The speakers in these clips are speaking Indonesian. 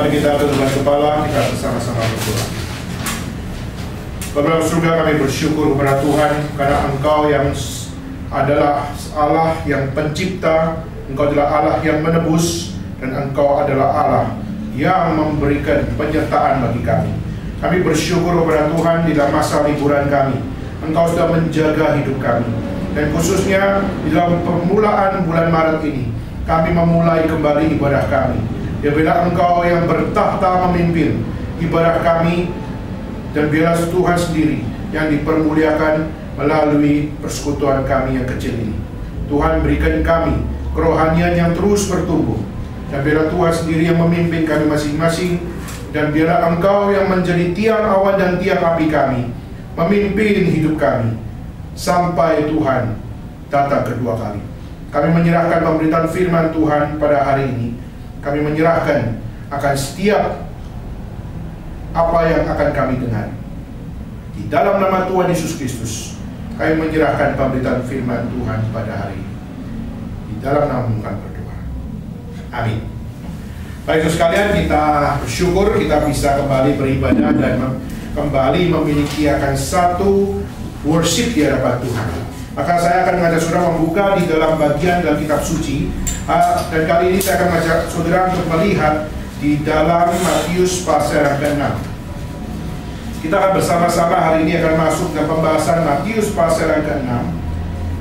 Mari kita tundukkan kepala, kita bersama-sama berdoa. Bapa surga, kami bersyukur kepada Tuhan karena Engkau yang adalah Allah yang pencipta, Engkau adalah Allah yang menebus, dan Engkau adalah Allah yang memberikan penyertaan bagi kami. Kami bersyukur kepada Tuhan di dalam masa liburan kami. Engkau sudah menjaga hidup kami. Dan khususnya di dalam permulaan bulan Maret ini, kami memulai kembali ibadah kami. Ya, biarlah Engkau yang bertahta memimpin ibadah kami, dan biarlah Tuhan sendiri yang dipermuliakan melalui persekutuan kami yang kecil ini. Tuhan, berikan kami kerohanian yang terus bertumbuh, dan biarlah Tuhan sendiri yang memimpin kami masing-masing, dan biarlah Engkau yang menjadi tiang awan dan tiang api kami, memimpin hidup kami sampai Tuhan datang kedua kali. Kami menyerahkan pemberitaan firman Tuhan pada hari ini. Kami menyerahkan akan setiap apa yang akan kami dengar. Di dalam nama Tuhan Yesus Kristus, kami menyerahkan pemberitaan firman Tuhan pada hari ini. Di dalam nama kami berdoa. Amin. Baik sekalian, kita bersyukur kita bisa kembali beribadah dan kembali memiliki akan satu worship di hadapan Tuhan. Maka saya akan mengajak saudara membuka di dalam bagian dalam kitab suci, dan kali ini saya akan mengajak saudara untuk melihat di dalam Matius pasal yang ke-6. Kita akan bersama-sama hari ini akan masuk ke pembahasan Matius pasal yang ke-6,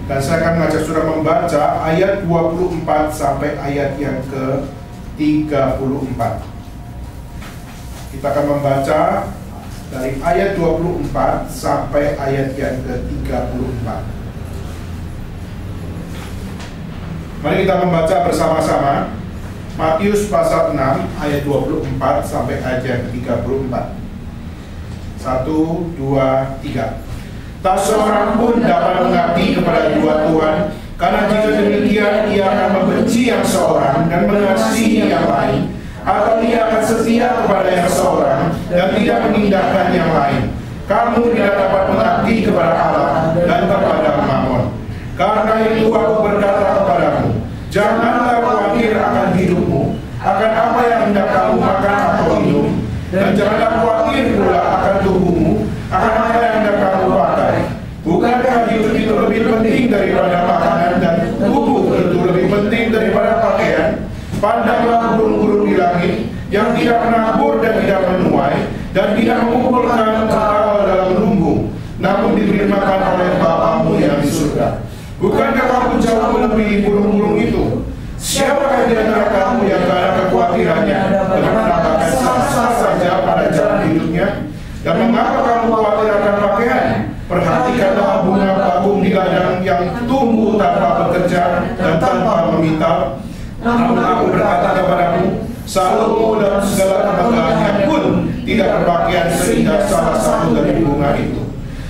dan saya akan mengajak saudara membaca ayat 24 sampai ayat yang ke-34. Kita akan membaca dari ayat 24 sampai ayat yang ke-34. Mari kita membaca bersama-sama Matius pasal 6 ayat 24 sampai ayat yang ke-34. 1, 2, 3. Tak seorang pun dapat mengabdi kepada dua Tuhan, karena jika demikian ia akan membenci yang seorang dan mengasihi yang lain, atau ia akan setia kepada yang seorang dan tidak mengindahkan yang lain. Kamu tidak dapat mengabdi kepada Allah dan kepada Mammon. Karena itu aku berkata kepadamu, janganlah khawatir akan hidupmu, akan apa yang hendak kamu makan atau minum, dan janganlah khawatir pula akan tubuhmu, akan apa yang hendak kamu pakai. Bukankah hidup itu lebih penting daripada makanan, dan tubuh itu lebih penting daripada pakaian? Pandanglah burung-burung di langit yang tidak menabur dan tidak menuai dan tidak mengumpulkan bekal dalam lumbung, namun diberi makan oleh Bapamu yang di surga. Bukankah kamu jauh melebihi burung-burung itu? Siapakah di antara kamu yang karena kekhawatirannya telah menambahkan sah-sah saja pada jalan hidupnya? Dan mengapa kamu khawatir akan pakaian? Perhatikanlah bunga bakung di ladang yang tumbuh tanpa bekerja dan tanpa meminta. Namun aku berkata kepadamu, Salomo dalam segala kemegahannya pun tidak berpakaian seindah salah satu dari bunga itu.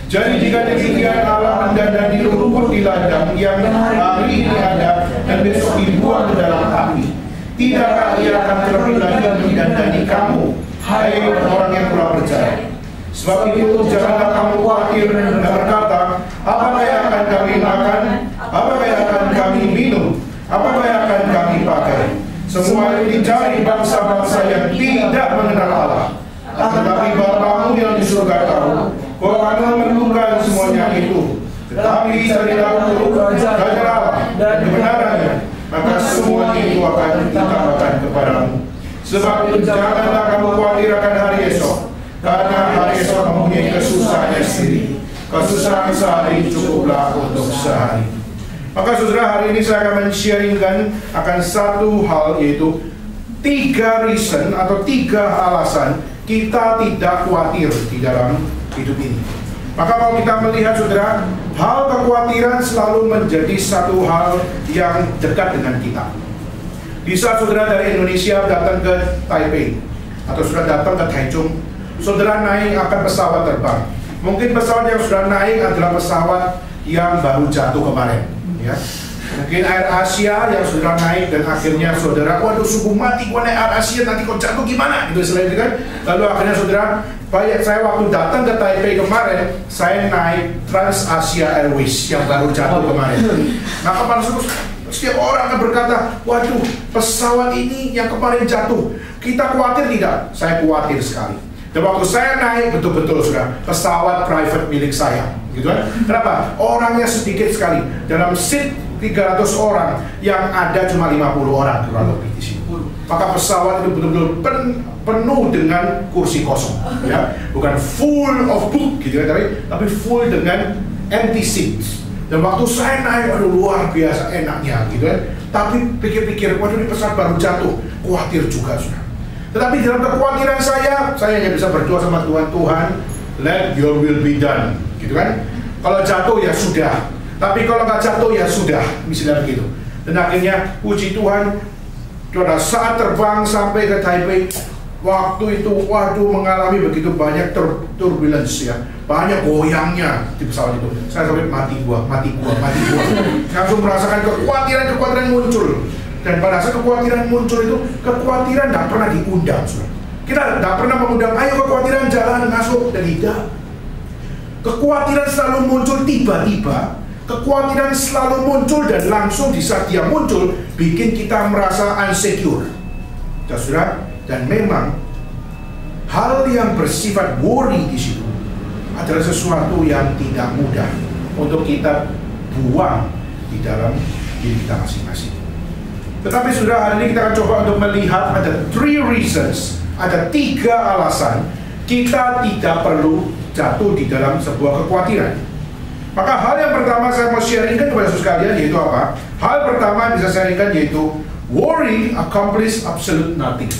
Jadi jika demikian Allah mendandani rumput di ladang yang hari ini ada dan besok dibuang ke dalam api, tidakkah ia akan terlebih lagi mendandani kamu, hai orang yang kurang percaya? Sebab itu janganlah kamu khawatir dan berkata, apakah yang akan kami makan, apakah yang akan kami minum, apakah yang akan kami pakai? Semua itu dicari bangsa-bangsa yang tidak mengenal Allah. Tetapi Bapamu yang di surga tahu bahwa kamu memerlukan semuanya itu. Tetapi carilah dulu kerajaan Allah dan kebenarannya, maka semuanya itu akan ditambahkan kepadamu. Sebab itu janganlah kamu khawatir akan hari esok, karena hari esok mempunyai kesusahannya sendiri. Kesusahan sehari cukuplah untuk sehari. Maka saudara, hari ini saya akan men-sharingkan akan satu hal, yaitu 3 reason atau 3 alasan kita tidak khawatir di dalam hidup ini. Maka kalau kita melihat saudara, hal kekhawatiran selalu menjadi satu hal yang dekat dengan kita. Di saat saudara dari Indonesia datang ke Taipei atau saudara datang ke Taichung, saudara naik akan pesawat terbang. Mungkin pesawat yang saudara naik adalah pesawat yang baru jatuh kemarin, ya. Mungkin Air Asia yang saudara naik dan akhirnya saudara, waduh sungguh mati gua naik Air Asia, nanti kok jatuh gimana? Gitu selain itu kan. Lalu akhirnya saudara, saya waktu datang ke Taipei kemarin, saya naik Trans Asia Airways yang baru jatuh kemarin. Nah kepala suku, Setiap orang akan berkata, waduh, pesawat ini yang kemarin jatuh, kita khawatir tidak? Saya khawatir sekali. Dan waktu saya naik, betul-betul sudah pesawat private milik saya, gitu kan? Kenapa? Orangnya sedikit sekali. Dalam seat 300 orang, yang ada cuma 50 orang kurang lebih di sini. Maka pesawat itu betul-betul penuh dengan kursi kosong, ya, bukan full of book, gitu kan? Tapi full dengan empty seats. Dan waktu saya naik, aduh luar biasa enaknya, gitu kan. Tapi pikir-pikir, waduh ini pesawat baru jatuh, khawatir juga sudah. Tetapi dalam kekhawatiran saya hanya bisa berdoa sama Tuhan, Tuhan, let your will be done, gitu kan. Kalau jatuh ya sudah, tapi kalau nggak jatuh ya sudah, misalnya begitu. Dan akhirnya puji Tuhan, pada saat terbang sampai ke Taipei, waktu itu waduh mengalami begitu banyak turbulence, ya, banyak goyangnya di pesawat itu. Saya sampai mati gua. Langsung merasakan kekhawatiran muncul. Dan pada saat kekhawatiran muncul itu, kekhawatiran tidak pernah diundang, saudara. Kita tidak pernah mengundang, ayo kekhawatiran jalan masuk, dan tidak. Kekhawatiran selalu muncul tiba-tiba. Kekhawatiran selalu muncul dan langsung di saat dia muncul bikin kita merasa insecure. Saudara, dan memang hal yang bersifat worry di situ adalah sesuatu yang tidak mudah untuk kita buang di dalam diri kita masing-masing. Tetapi sudah hari ini kita akan coba untuk melihat ada 3 reasons, ada 3 alasan kita tidak perlu jatuh di dalam sebuah kekhawatiran. Maka hal yang pertama saya mau sharingkan kepada saudara sekalian yaitu apa? Hal pertama yang bisa saya sharingkan yaitu worry accomplish absolute nothing.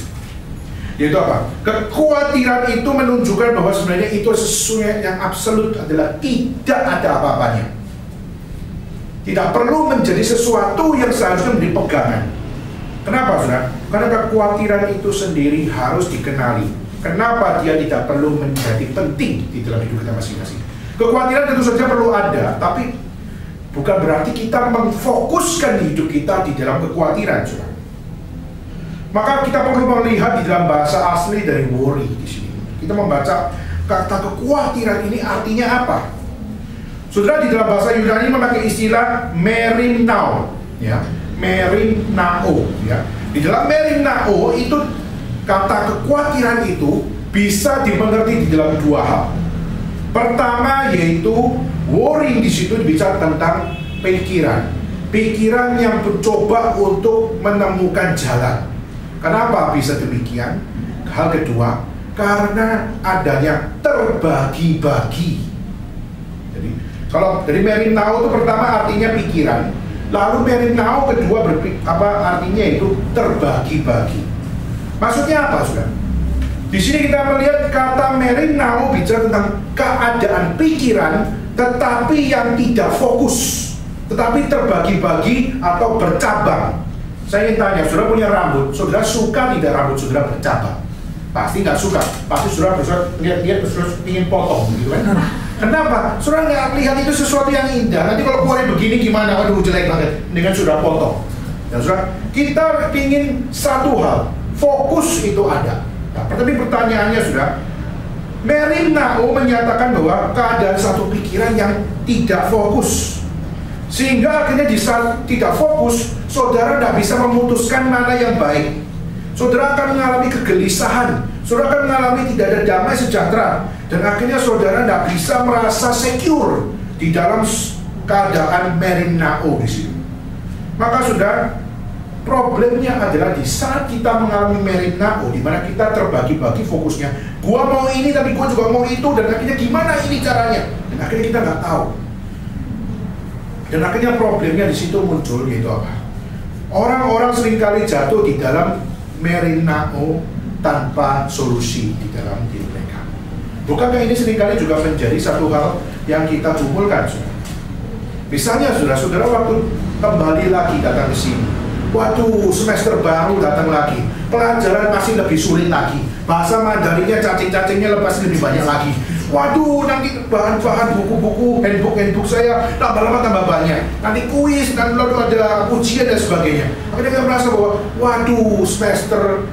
Yaitu apa? Kekhawatiran itu menunjukkan bahwa sebenarnya itu sesuatu yang absolut adalah tidak ada apa-apanya. Tidak perlu menjadi sesuatu yang seharusnya menjadi pegangan. Kenapa, saudara? Karena kekhawatiran itu sendiri harus dikenali. Kenapa dia tidak perlu menjadi penting di dalam hidup kita masing-masing. Kekhawatiran tentu saja perlu ada, tapi bukan berarti kita memfokuskan hidup kita di dalam kekhawatiran, saudara. Maka kita perlu melihat di dalam bahasa asli dari worry di sini. Kita membaca kata kekhawatiran ini artinya apa? Saudara, di dalam bahasa Yunani memakai istilah merimnao, ya, merimnao, ya. Di dalam merimnao itu kata kekhawatiran itu bisa dimengerti di dalam 2 hal. Pertama yaitu worry di situ bicara tentang pikiran yang mencoba untuk menemukan jalan. Kenapa bisa demikian? Hal kedua, karena adanya terbagi-bagi. Jadi kalau dari merimnao itu pertama artinya pikiran, lalu merimnao kedua artinya itu terbagi-bagi. Maksudnya apa, saudara? Di sini kita melihat kata merimnao bicara tentang keadaan pikiran, tetapi yang tidak fokus, tetapi terbagi-bagi atau bercabang. Saya ingin tanya, saudara punya rambut, saudara suka tidak rambut saudara bercabang? Pasti nggak suka, pasti saudara lihat terus ingin potong, gitu kan? Kenapa? Saudara nggak lihat itu sesuatu yang indah. Nanti kalau keluarnya begini gimana? Waduh jelek banget. Dengan saudara potong. Dan saudara, kita ingin satu hal, fokus itu ada. Nah, tapi pertanyaannya sudah, merimnao menyatakan bahwa keadaan satu pikiran yang tidak fokus, sehingga akhirnya di saat tidak fokus, saudara tidak bisa memutuskan mana yang baik. Saudara akan mengalami kegelisahan, saudara akan mengalami tidak ada damai sejahtera, dan akhirnya saudara tidak bisa merasa secure di dalam keadaan merimnao di sini. Maka saudara, problemnya adalah di saat kita mengalami merimnao, di mana kita terbagi-bagi fokusnya. Gua mau ini tapi gua juga mau itu, dan akhirnya gimana ini caranya? Dan akhirnya kita nggak tahu. Dan akhirnya problemnya di situ muncul, yaitu apa? Orang-orang seringkali jatuh di dalam merimnao tanpa solusi di dalam diri mereka. Bukankah ini seringkali juga menjadi satu hal yang kita kumpulkan, saudara? Misalnya, saudara waktu kembali lagi datang ke sini, waduh, semester baru datang lagi, pelajaran masih lebih sulit lagi, bahasa Mandarinnya cacing-cacingnya lepas lebih banyak lagi. Waduh, nanti bahan-bahan buku-buku, handbook saya tambah lama tambah banyak. Nanti kuis, nanti lalu ada ujian dan sebagainya. Akhirnya kita merasa bahwa, waduh, semester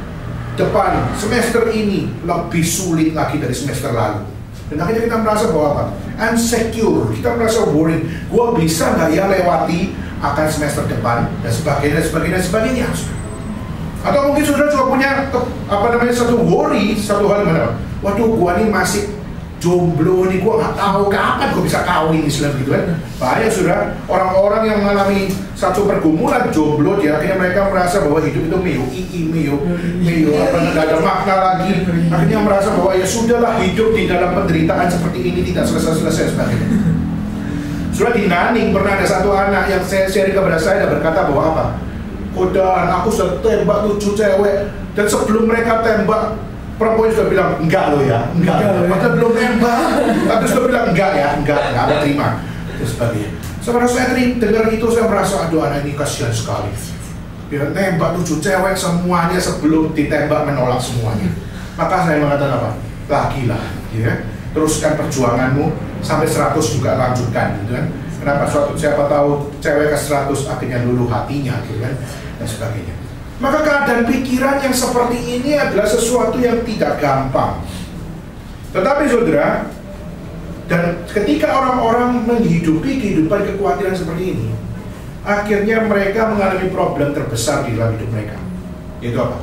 depan, semester ini lebih sulit lagi dari semester lalu. Dan akhirnya kita merasa bahwa apa? Insecure, kita merasa worried. Gua bisa nggak ya lewati akan semester depan dan sebagainya, dan sebagainya, dan sebagainya. Atau mungkin saudara juga punya satu worry, satu hal mana? Waduh, gua ini masih jomblo nih, gua nggak tahu kapan gua bisa kawin, istilah gitu kan. Banyak saudara, orang-orang yang mengalami satu pergumulan jomblo, dia akhirnya mereka merasa bahwa hidup itu meo, nggak ada makna lagi. Akhirnya merasa bahwa ya sudahlah, hidup di dalam penderitaan seperti ini tidak selesai-selesai sebagainya. Sudah di Naning pernah ada satu anak yang saya sharing kepada saya dan berkata bahwa apa? Kodan, aku sudah tembak 7 cewek, dan sebelum mereka tembak, perempuan sudah bilang enggak lo ya, enggak. Padahal belum tembak, tapi sudah bilang enggak ada terima, dan sebagainya. Sebenarnya saya dengar itu saya merasa aduh, anak ini kasihan sekali. Dia tembak 7 cewek semuanya sebelum ditembak menolak semuanya. Maka saya mengatakan apa? Lagilah, ya. Teruskan perjuanganmu sampai 100 juga lanjutkan, gitu kan? Kenapa? Siapa tahu cewek ke 100 akhirnya luluh hatinya, gitu kan? Dan sebagainya. Maka keadaan pikiran yang seperti ini adalah sesuatu yang tidak gampang. Tetapi saudara, dan ketika orang-orang menghidupi kehidupan kekhawatiran seperti ini, akhirnya mereka mengalami problem terbesar di dalam hidup mereka. Itu apa?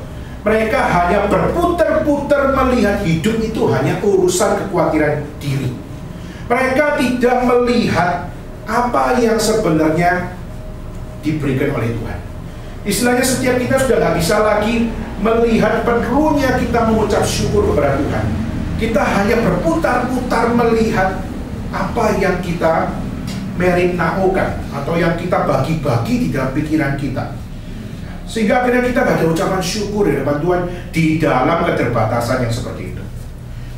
Mereka hanya berputar-putar melihat hidup itu hanya urusan kekhawatiran diri. Mereka tidak melihat apa yang sebenarnya diberikan oleh Tuhan. Istilahnya setiap kita sudah nggak bisa lagi melihat perlunya kita mengucap syukur kepada Tuhan. Kita hanya berputar-putar melihat apa yang kita merinaukan atau yang kita bagi-bagi di dalam pikiran kita. Sehingga akhirnya kita nggak ada ucapan syukur di hadapan Tuhan di dalam keterbatasan yang seperti itu.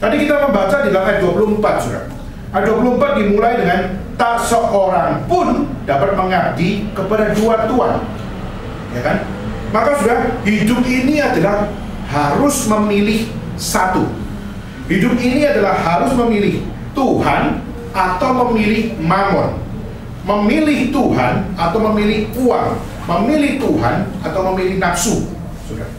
Tadi kita membaca di dalam ayat 24, saudara. Ayat 24 dimulai dengan tak seorang pun dapat mengabdi kepada dua tuan. Ya kan? Maka sudah hidup ini adalah harus memilih satu. Hidup ini adalah harus memilih Tuhan atau memilih mamon. Memilih Tuhan atau memilih uang. Memilih Tuhan atau memilih nafsu. Sudah.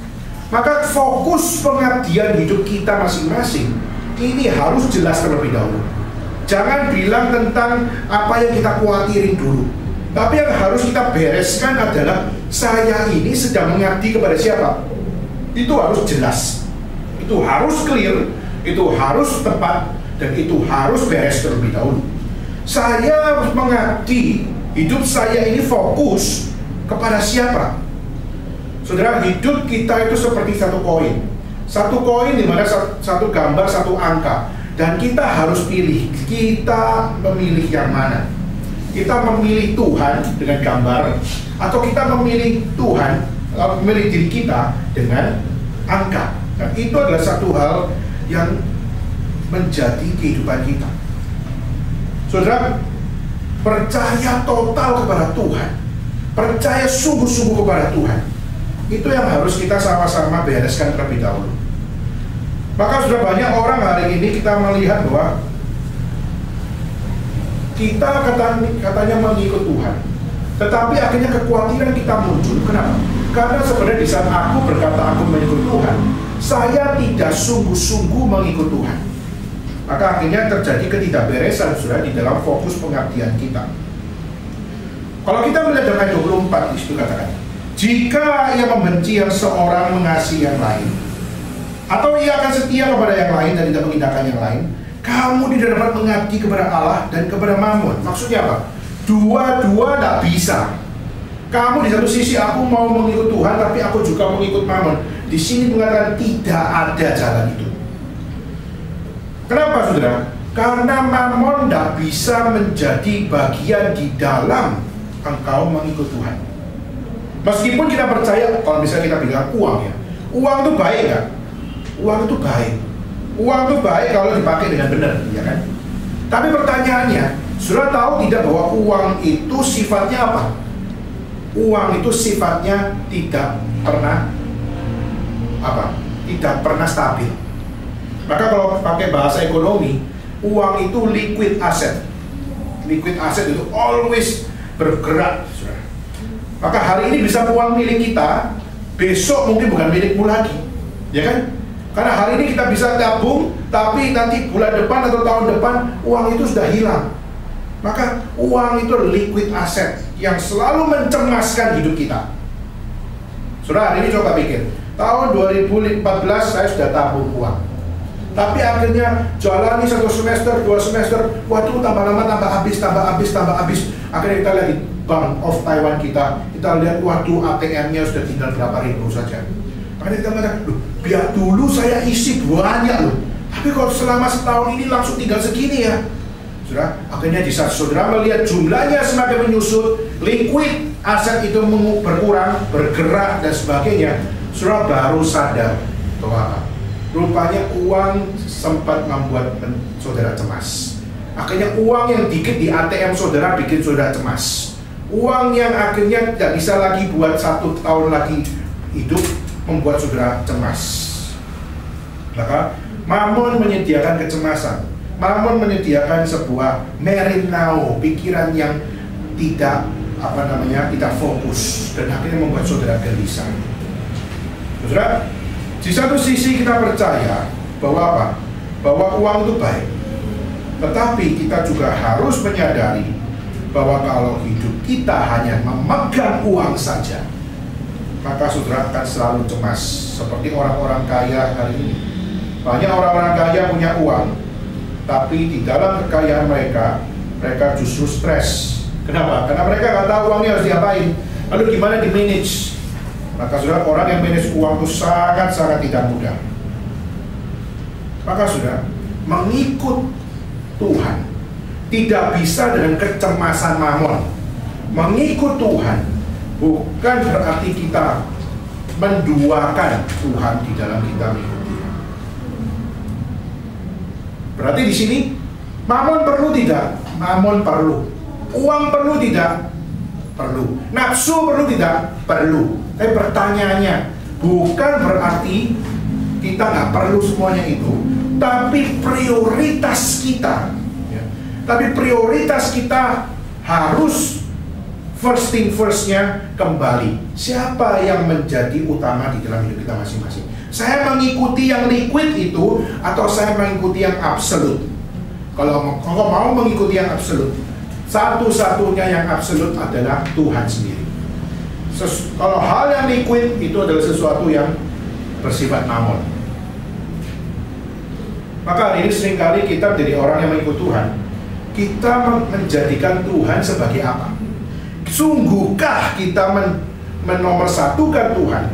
Maka fokus pengabdian hidup kita masing-masing ini harus jelas terlebih dahulu. Jangan bilang tentang apa yang kita khawatirin dulu. Tapi yang harus kita bereskan adalah saya ini sedang mengabdi kepada siapa? Itu harus jelas, itu harus clear, itu harus tepat, dan itu harus beres terlebih dahulu. Saya mengabdi, hidup saya ini fokus kepada siapa? Saudara, hidup kita itu seperti satu koin. Satu koin di mana satu gambar, satu angka. Dan kita harus pilih, kita memilih yang mana? Kita memilih Tuhan dengan gambar, atau kita memilih Tuhan, memilih diri kita dengan angka. Dan itu adalah satu hal yang menjadi kehidupan kita. Saudara, percaya total kepada Tuhan, percaya sungguh-sungguh kepada Tuhan, itu yang harus kita sama-sama bereskan terlebih dahulu. Maka sudah banyak orang hari ini kita melihat bahwa kita katanya mengikut Tuhan, tetapi akhirnya kekhawatiran kita muncul. Kenapa? Karena sebenarnya di saat aku berkata aku mengikut Tuhan, saya tidak sungguh-sungguh mengikut Tuhan. Maka akhirnya terjadi ketidakberesan sudah di dalam fokus pengabdian kita. Kalau kita melihat dalam ayat 24 di situ katakan, jika ia membenci yang seorang mengasihi yang lain, atau ia akan setia kepada yang lain dan tidak mengindahkan yang lain, kamu tidak dapat mengabdi kepada Allah dan kepada Mammon. Maksudnya apa? Dua-dua tidak bisa. Kamu di satu sisi aku mau mengikut Tuhan, tapi aku juga mengikut Mammon. Di sini mengatakan tidak ada jalan itu. Kenapa, saudara? Karena Mammon tidak bisa menjadi bagian di dalam engkau mengikut Tuhan. Meskipun kita percaya, kalau misalnya kita bilang uang ya, uang itu baik kan? Uang itu baik. Uang itu baik kalau dipakai dengan benar, ya kan? Tapi pertanyaannya, sudah tahu tidak bahwa uang itu sifatnya apa? Uang itu sifatnya tidak pernah apa? Tidak pernah stabil. Maka kalau pakai bahasa ekonomi, uang itu liquid asset. Liquid asset itu always bergerak. Maka hari ini bisa uang milik kita, besok mungkin bukan milikmu lagi, ya kan? Karena hari ini kita bisa tabung, tapi nanti bulan depan atau tahun depan uang itu sudah hilang. Maka uang itu liquid asset yang selalu mencemaskan hidup kita. Saudara, hari ini coba pikir, tahun 2014 saya sudah tabung uang, tapi akhirnya jalani 1 semester, 2 semester, waduh tambah lama tambah habis. Akhirnya kita lihat di Bank of Taiwan kita lihat waduh ATM-nya sudah tinggal berapa ribu saja. Akhirnya kita mengatakan, loh, biar dulu saya isi banyak loh, tapi kalau selama setahun ini langsung tinggal segini ya. Saudara, akhirnya di saat saudara melihat jumlahnya semakin menyusut, liquid aset itu berkurang, bergerak dan sebagainya, saudara baru sadar bahwa apa? Rupanya uang sempat membuat saudara cemas. Akhirnya uang yang dikit di ATM saudara bikin saudara cemas. Uang yang akhirnya tidak bisa lagi buat 1 tahun lagi hidup membuat saudara cemas. Maka Mamon menyediakan kecemasan. Mamon menyediakan sebuah merenau, pikiran yang tidak tidak fokus dan akhirnya membuat saudara gelisah. Saudara, di satu sisi kita percaya bahwa apa? Bahwa uang itu baik. Tetapi kita juga harus menyadari bahwa kalau hidup kita hanya memegang uang saja, maka saudara akan selalu cemas. Seperti orang-orang kaya hari ini. Banyak orang-orang kaya punya uang, tapi di dalam kekayaan mereka justru stres. Kenapa? Karena mereka nggak tahu uangnya harus diapain. Lalu gimana di manage? Maka saudara, orang yang manage uang itu sangat-sangat tidak mudah. Maka saudara, mengikut Tuhan tidak bisa dengan kecemasan mamon. Mengikut Tuhan bukan berarti kita menduakan Tuhan di dalam kita mengikuti. Berarti di sini mamon perlu tidak? Mamon perlu. Uang perlu tidak? Perlu. Nafsu perlu tidak? Perlu. Tapi pertanyaannya bukan berarti kita nggak perlu semuanya itu, tapi prioritas kita, ya. Tapi prioritas kita harus first thing first-nya kembali. Siapa yang menjadi utama di dalam hidup kita masing-masing? Saya mengikuti yang liquid itu atau saya mengikuti yang absolut? Kalau mau mengikuti yang absolut, satu-satunya yang absolut adalah Tuhan sendiri. Kalau hal yang liquid itu adalah sesuatu yang bersifat mamon. Maka hari ini seringkali kita menjadi orang yang mengikut Tuhan, kita menjadikan Tuhan sebagai apa? Sungguhkah kita menomorsatukan Tuhan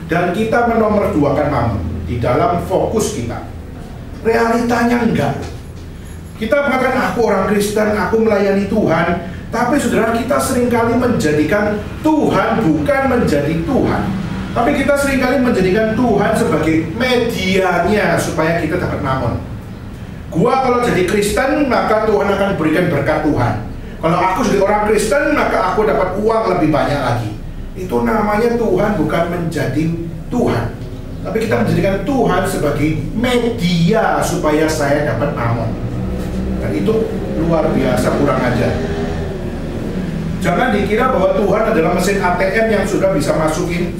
dan kita menomorduakan mamon di dalam fokus kita? Realitanya enggak. Kita mengatakan aku orang Kristen, aku melayani Tuhan, tapi saudara, kita seringkali menjadikan Tuhan bukan menjadi Tuhan, tapi kita seringkali menjadikan Tuhan sebagai medianya supaya kita dapat mamon. Gua kalau jadi Kristen maka Tuhan akan berikan berkat Tuhan. Kalau aku jadi orang Kristen maka aku dapat uang lebih banyak lagi. Itu namanya Tuhan bukan menjadi Tuhan, tapi kita menjadikan Tuhan sebagai media supaya saya dapat mamon. Dan itu luar biasa kurang ajar. Jangan dikira bahwa Tuhan adalah mesin ATM yang sudah bisa masukin,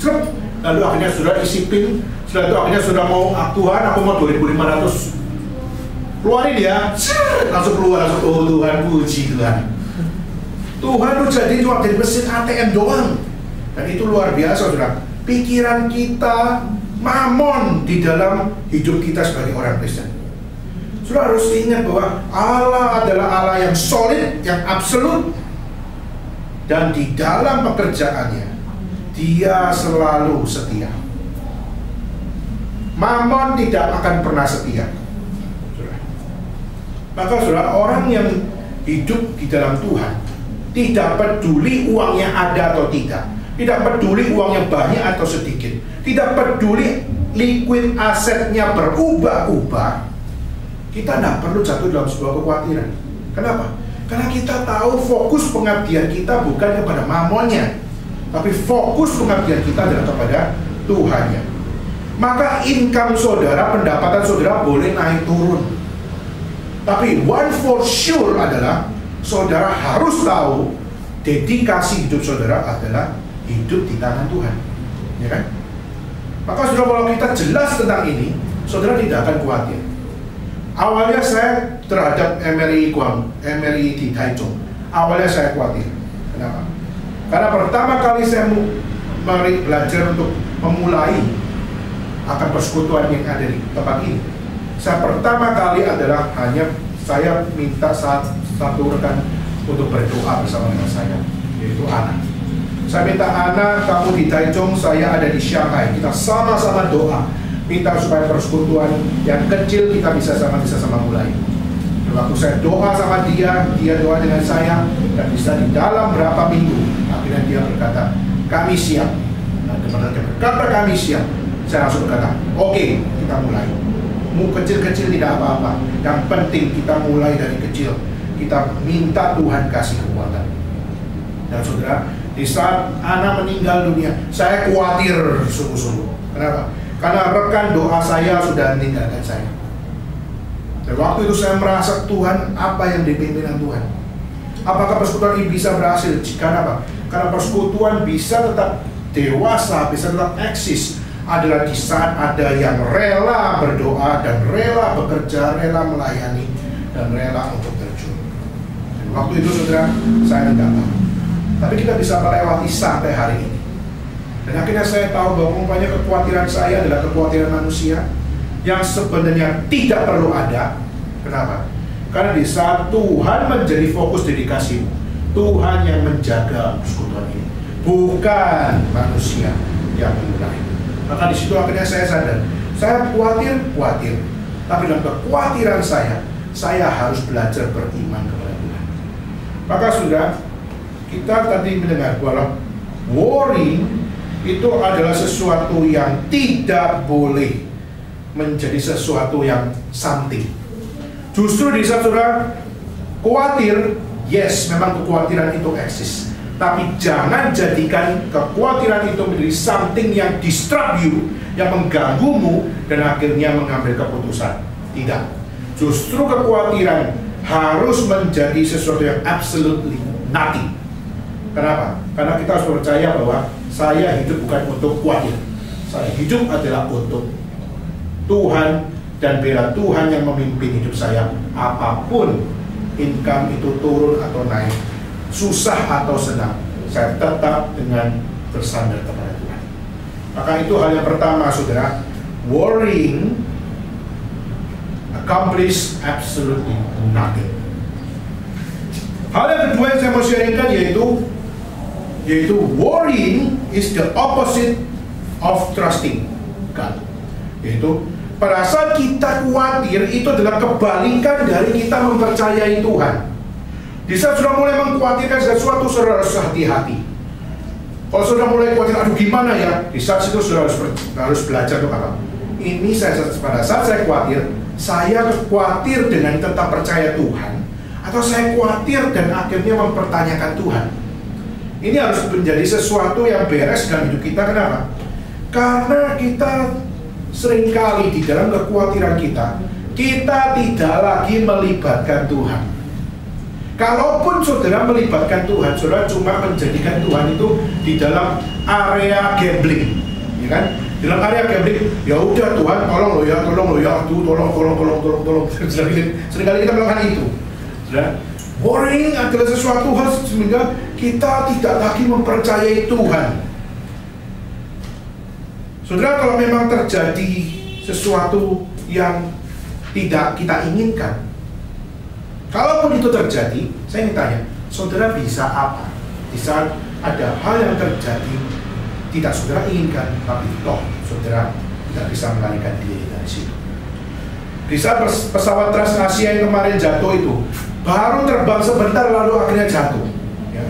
lalu akhirnya sudah isi PIN, setelah itu akhirnya sudah mau, Tuhan aku mau 2.500, keluarin ya, langsung keluar, langsung, oh Tuhan, puji Tuhan. Tuhan itu jadi cuma dari mesin ATM doang. Dan itu luar biasa saudara. Pikiran kita mamon di dalam hidup kita sebagai orang Kristen. Saudara harus ingat bahwa Allah adalah Allah yang solid, yang absolut. Dan di dalam pekerjaannya Dia selalu setia. Mamon tidak akan pernah setia. Maka saudara, orang yang hidup di dalam Tuhan tidak peduli uangnya ada atau tidak, tidak peduli uangnya banyak atau sedikit, tidak peduli liquid asetnya berubah-ubah, kita tidak perlu jatuh dalam sebuah kekhawatiran. Kenapa? Karena kita tahu fokus pengabdian kita bukan kepada mamonnya, tapi fokus pengabdian kita adalah kepada Tuhannya. Maka income saudara, pendapatan saudara boleh naik turun, tapi one for sure adalah saudara harus tahu dedikasi hidup saudara adalah hidup di tangan Tuhan, ya kan? Maka saudara, kalau kita jelas tentang ini, saudara tidak akan khawatir. Awalnya saya terhadap Emery di Taichung, awalnya saya khawatir. Kenapa? Karena pertama kali saya belajar untuk memulai akan persekutuan yang ada di tempat ini, saya pertama kali adalah hanya saya minta satu rekan untuk berdoa bersama dengan saya, yaitu Ana. Saya minta Ana, kamu di Taichung, saya ada di Shanghai. Kita sama-sama doa, minta supaya persekutuan yang kecil kita bisa sama mulai. Dan waktu saya doa sama dia doa dengan saya, dan bisa di dalam berapa minggu, akhirnya dia berkata, kami siap. Nah, kepada dia berkata kami siap, saya langsung berkata, oke, kita mulai. Mau kecil-kecil tidak apa-apa, yang penting kita mulai dari kecil. Kita minta Tuhan kasih kekuatan. Dan saudara, di saat Ana meninggal dunia, saya khawatir sungguh-sungguh. Kenapa? Karena rekan doa saya sudah meninggalkan saya. Dan waktu itu saya merasa, Tuhan, apa yang dipimpin Tuhan? Apakah persekutuan ini bisa berhasil? Karena apa? Karena persekutuan bisa tetap dewasa, bisa tetap eksis adalah di saat ada yang rela berdoa dan rela bekerja, rela melayani, dan rela untuk terjun. Dan waktu itu saudara, saya tidak tahu. Tapi kita bisa melewati sampai hari ini. Dan akhirnya saya tahu bahwa umpamanya kekhawatiran saya adalah kekhawatiran manusia yang sebenarnya tidak perlu ada. Kenapa? Karena di saat Tuhan menjadi fokus dedikasimu, Tuhan yang menjaga persekutuan ini, bukan manusia yang memulai. Maka di situ akhirnya saya sadar, saya khawatir, tapi dalam kekhawatiran saya harus belajar beriman kepada Tuhan. Maka sudah, kita tadi mendengar bahwa worry itu adalah sesuatu yang tidak boleh menjadi sesuatu yang something. Justru di saat saudara khawatir, yes, memang kekhawatiran itu eksis. Tapi jangan jadikan kekhawatiran itu menjadi something yang disrupt you, yang mengganggumu, dan akhirnya mengambil keputusan. Tidak. Justru kekhawatiran harus menjadi sesuatu yang absolutely nothing. Kenapa? Karena kita harus percaya bahwa saya hidup bukan untuk khawatir. Saya hidup adalah untuk Tuhan, dan bila Tuhan yang memimpin hidup saya, apapun income itu turun atau naik, susah atau senang, saya tetap dengan bersandar kepada Tuhan. Maka itu hal yang pertama, saudara. Worrying accomplish absolutely nothing. Hal yang kedua yang saya mau sharingkan yaitu worrying is the opposite of trusting God. Yaitu pada saat kita khawatir, itu adalah kebalikan dari kita mempercayai Tuhan. Di saat sudah mulai mengkhawatirkan sesuatu, saudara harus hati-hati. Kalau sudah mulai khawatir, aduh gimana ya? Di saat itu saudara harus belajar untuk apa? Ini pada saat saya khawatir dengan tetap percaya Tuhan, atau saya khawatir dan akhirnya mempertanyakan Tuhan. Ini harus menjadi sesuatu yang beres dalam hidup kita. Kenapa? Karena kita seringkali di dalam kekhawatiran kita tidak lagi melibatkan Tuhan. Kalaupun saudara melibatkan Tuhan, saudara cuma menjadikan Tuhan itu di dalam area gambling, ya kan? Di dalam area gambling, ya udah Tuhan tolong lo ya, tolong. Seringkali kita melakukan itu. Saudara, worrying adalah sesuatu hal sehingga kita tidak lagi mempercayai Tuhan. Saudara, kalau memang terjadi sesuatu yang tidak kita inginkan, kalaupun itu terjadi, saya ingin tanya, saudara bisa apa? Di saat ada hal yang terjadi, tidak saudara inginkan, tapi toh saudara tidak bisa melarikan diri dari situ. Di saat pesawat Transasia yang kemarin jatuh itu, baru terbang sebentar lalu akhirnya jatuh. Ya.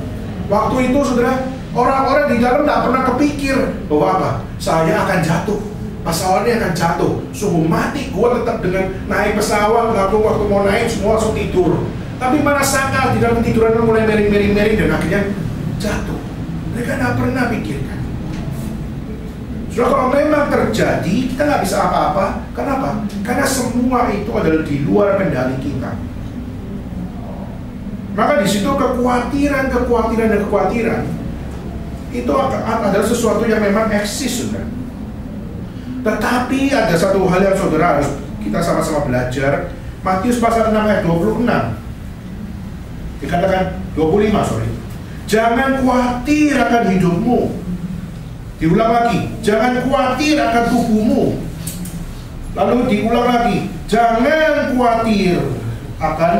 Waktu itu saudara, orang-orang di dalam tidak pernah kepikir bahwa apa? Saya akan jatuh, pesawatnya akan jatuh, suhu mati. Gua tetap dengan naik pesawat, lalu waktu mau naik semua langsung tidur. Tapi mana sangka di dalam tiduran mulai miring dan akhirnya jatuh. Mereka tidak pernah pikirkan. Soalnya kalau memang terjadi, kita nggak bisa apa-apa. Kenapa? Karena semua itu adalah di luar kendali kita. Maka di situ kekhawatiran itu adalah sesuatu yang memang eksis, saudara. Tetapi ada satu hal yang saudara harus kita sama-sama belajar. Matius pasal 6 ayat 26. Dikatakan 25, sorry. Jangan khawatir akan hidupmu. Diulang lagi, jangan khawatir akan tubuhmu. Lalu diulang lagi, jangan khawatir akan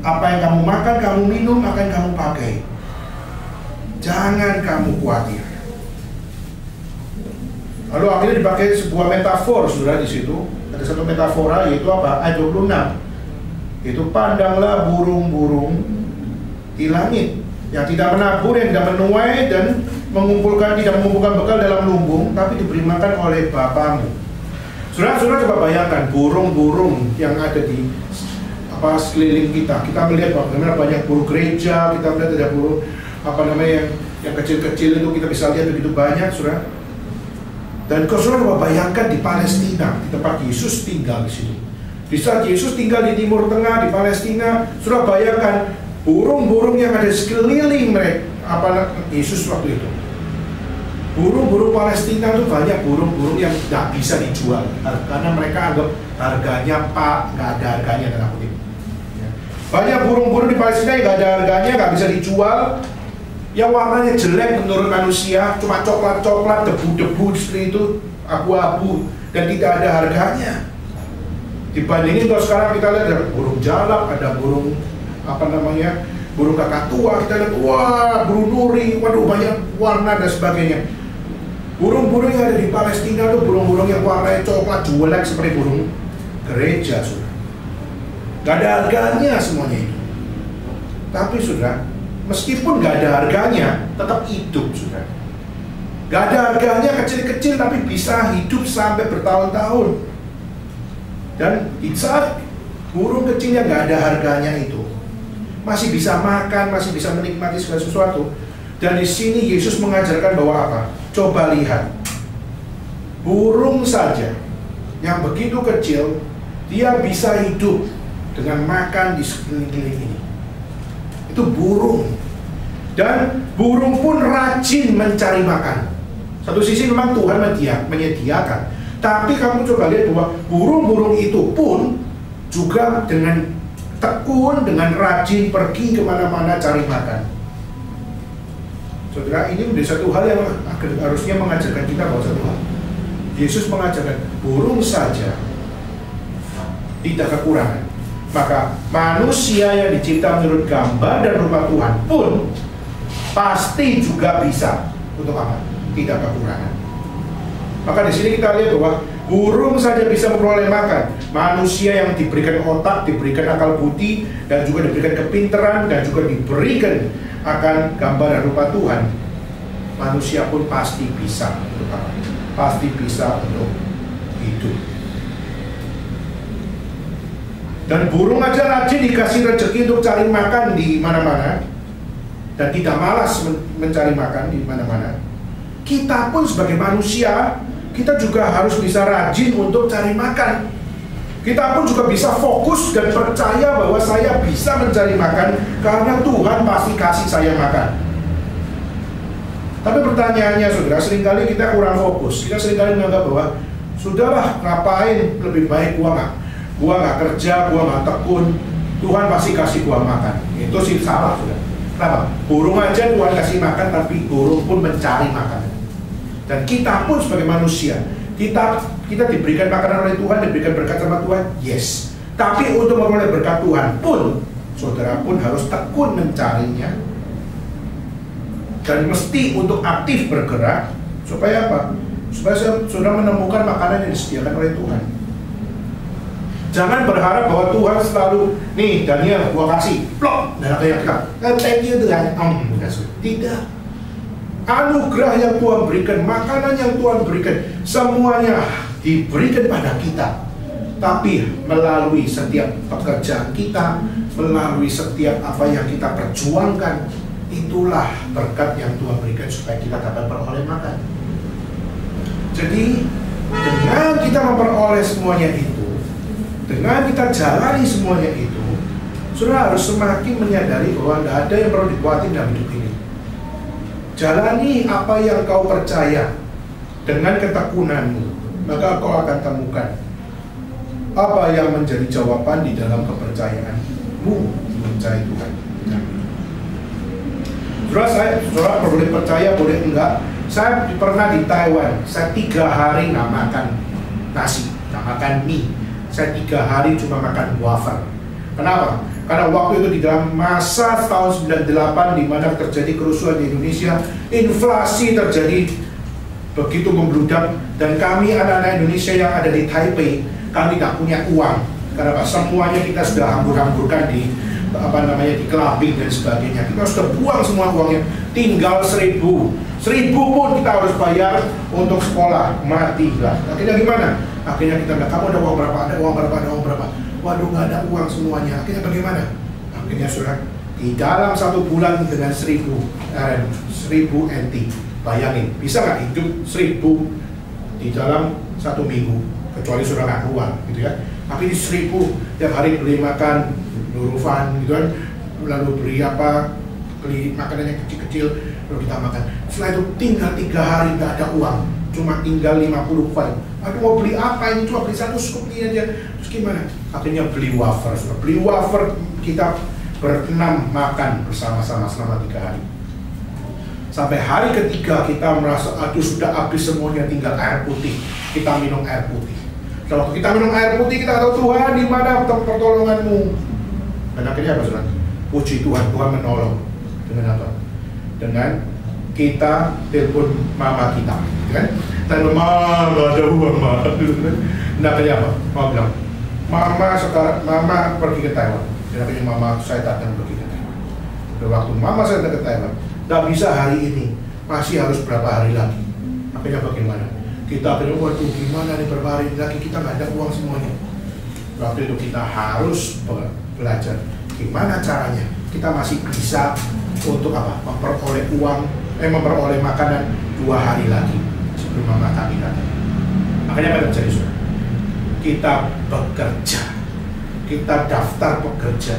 apa yang kamu makan, kamu minum, akan kamu pakai. Jangan kamu khawatir. Lalu akhirnya dipakai sebuah metafor, saudara, di situ. Ada satu metafora, yaitu apa? Ayat 26. Itu pandanglah burung-burung di langit yang tidak menabur, yang tidak menuai dan tidak mengumpulkan bekal dalam lumbung, tapi diberi makan oleh Bapamu. Saudara-saudara, coba bayangkan burung-burung yang ada di sekeliling kita. Kita melihat bagaimana banyak burung gereja, kita melihat ada burung yang kecil-kecil itu kita bisa lihat begitu banyak, saudara. Dan kalau saudara coba bayangkan di Palestina, di tempat Yesus tinggal di sini. Di saat Yesus tinggal di Timur Tengah, di Palestina, saudara bayangkan burung-burung yang ada di sekeliling mereka, Yesus waktu itu. Burung-burung Palestina itu banyak burung-burung yang tidak bisa dijual karena mereka anggap harganya nggak ada harganya, dan aku ini. Banyak burung-burung di Palestina yang nggak ada harganya, nggak bisa dijual, yang warnanya jelek menurut manusia, cuma coklat-coklat, debu-debu seperti itu, abu-abu, dan tidak ada harganya. Dibandingin kalau sekarang kita lihat ada burung jalak, ada burung burung kakatua, kita lihat wah burung nuri, waduh banyak warna dan sebagainya. Burung-burung yang ada di Palestina itu burung-burung yang warnanya coklat jelek seperti burung gereja, sudah. Gak ada harganya semuanya itu. Tapi sudah, meskipun gak ada harganya, tetap hidup, sudah. Gak ada harganya, kecil-kecil tapi bisa hidup sampai bertahun-tahun. Dan di saat burung kecil yang gak ada harganya itu masih bisa makan, masih bisa menikmati segala sesuatu. Dan di sini Yesus mengajarkan bahwa apa? Coba lihat, burung saja yang begitu kecil, dia bisa hidup dengan makan di sekeliling ini. Itu burung. Dan burung pun rajin mencari makan. Satu sisi memang Tuhan menyediakan, tapi kamu coba lihat bahwa burung-burung itu pun juga dengan tekun, dengan rajin pergi kemana-mana cari makan. Saudara, ini menjadi satu hal yang harusnya mengajarkan kita bahwa satu hal. Yesus mengajarkan burung saja tidak kekurangan. Maka manusia yang dicipta menurut gambar dan rupa Tuhan pun pasti juga bisa untuk apa? Tidak kekurangan. Maka di sini kita lihat bahwa burung saja bisa memperoleh makan. Manusia yang diberikan otak, diberikan akal budi, dan juga diberikan kepintaran, dan juga diberikan akan gambar dan rupa Tuhan, manusia pun pasti bisa untuk apa? Pasti bisa untuk hidup. Dan burung aja rajin dikasih rezeki untuk cari makan di mana-mana, dan tidak malas mencari makan di mana-mana. Kita pun sebagai manusia, kita juga harus bisa rajin untuk cari makan. Kita pun juga bisa fokus dan percaya bahwa saya bisa mencari makan karena Tuhan pasti kasih saya makan. Tapi pertanyaannya, saudara, seringkali kita kurang fokus. Kita seringkali menganggap bahwa sudahlah, ngapain, lebih baik gua nggak kerja, gua nggak tekun, Tuhan pasti kasih gua makan. Itu sih salah, saudara. Kenapa? Burung aja Tuhan kasih makan, tapi burung pun mencari makan. Dan kita pun sebagai manusia, kita diberikan makanan oleh Tuhan, diberikan berkat sama Tuhan, yes. Tapi untuk memperoleh berkat Tuhan pun, saudara pun harus tekun mencarinya. Dan mesti untuk aktif bergerak. Supaya apa? Supaya saudara menemukan makanan yang disediakan oleh Tuhan. Jangan berharap bahwa Tuhan selalu, nih Daniel, gua kasih, plok, dan kayak kita, thank you Tuhan. Tidak. Anugerah yang Tuhan berikan, makanan yang Tuhan berikan, semuanya diberikan pada kita. Tapi melalui setiap pekerjaan kita, melalui setiap apa yang kita perjuangkan, itulah berkat yang Tuhan berikan supaya kita dapat beroleh makan. Jadi dengan kita memperoleh semuanya itu, dengan kita jalani semuanya itu, saudara harus semakin menyadari bahwa tidak ada yang perlu dikuatin dalam hidup ini. Jalani apa yang kau percaya dengan ketekunanmu, maka kau akan temukan apa yang menjadi jawaban di dalam kepercayaanmu mencari Tuhan. Saudara boleh percaya, boleh enggak. Saya pernah di Taiwan, saya 3 hari nggak makan nasi, nggak makan mie. Saya 3 hari cuma makan wafer. Kenapa? Karena waktu itu di dalam masa tahun 98 di mana terjadi kerusuhan di Indonesia, inflasi terjadi begitu membludak, dan kami anak-anak Indonesia yang ada di Taipei, kami tak punya uang. Karena semuanya kita sudah hambur-hamburkan di di clubbing dan sebagainya. Kita sudah buang semua uangnya, tinggal 1.000 pun kita harus bayar untuk sekolah, matilah. Akhirnya gimana? Akhirnya kita bilang, kamu ada uang berapa? Ada uang berapa? Ada uang berapa? Waduh, nggak ada uang semuanya. Akhirnya bagaimana? Akhirnya sudah di dalam 1 bulan dengan 1.000 NT. Bayangin, bisa nggak hidup 1.000 di dalam 1 minggu? Kecuali sudah nggak keluar, gitu ya. Tapi di 1.000 tiap hari beli makan, Nurufan, gitu kan. Lalu beli makanan yang kecil-kecil, lalu kita makan. Setelah itu tinggal 3 hari nggak ada uang, cuma tinggal 50 coin. Aduh, mau beli apa ini? Cuma beli 1 scoop ini aja. Terus gimana? Akhirnya beli wafer. Beli wafer, kita berenam makan bersama-sama selama 3 hari. Sampai hari ketiga kita merasa, aduh sudah habis semuanya, tinggal air putih. Kita minum air putih. Kalau kita minum air putih, kita tahu Tuhan di mana pertolonganmu. Dan akhirnya apa, saudara? Puji Tuhan, Tuhan menolong. Dengan apa? Dengan kita telepon mama kita, kan? Telepon, mama nggak ada uang, mama. Nah, akhirnya apa? Mama bilang, mama pergi ke Taiwan. Dan akhirnya mama saya datang pergi ke Taiwan. Dan waktu mama saya datang ke Taiwan, nggak bisa hari ini, masih harus berapa hari lagi. Akhirnya bagaimana? Kita akhirnya, waduh gimana nih berapa hari lagi, kita nggak ada uang semuanya. Waktu itu kita harus belajar gimana caranya kita masih bisa untuk apa? Memperoleh uang, memperoleh makanan 2 hari lagi sebelum mama kami datang. Makanya apa yang terjadi, saudara? Kita bekerja, kita daftar bekerja.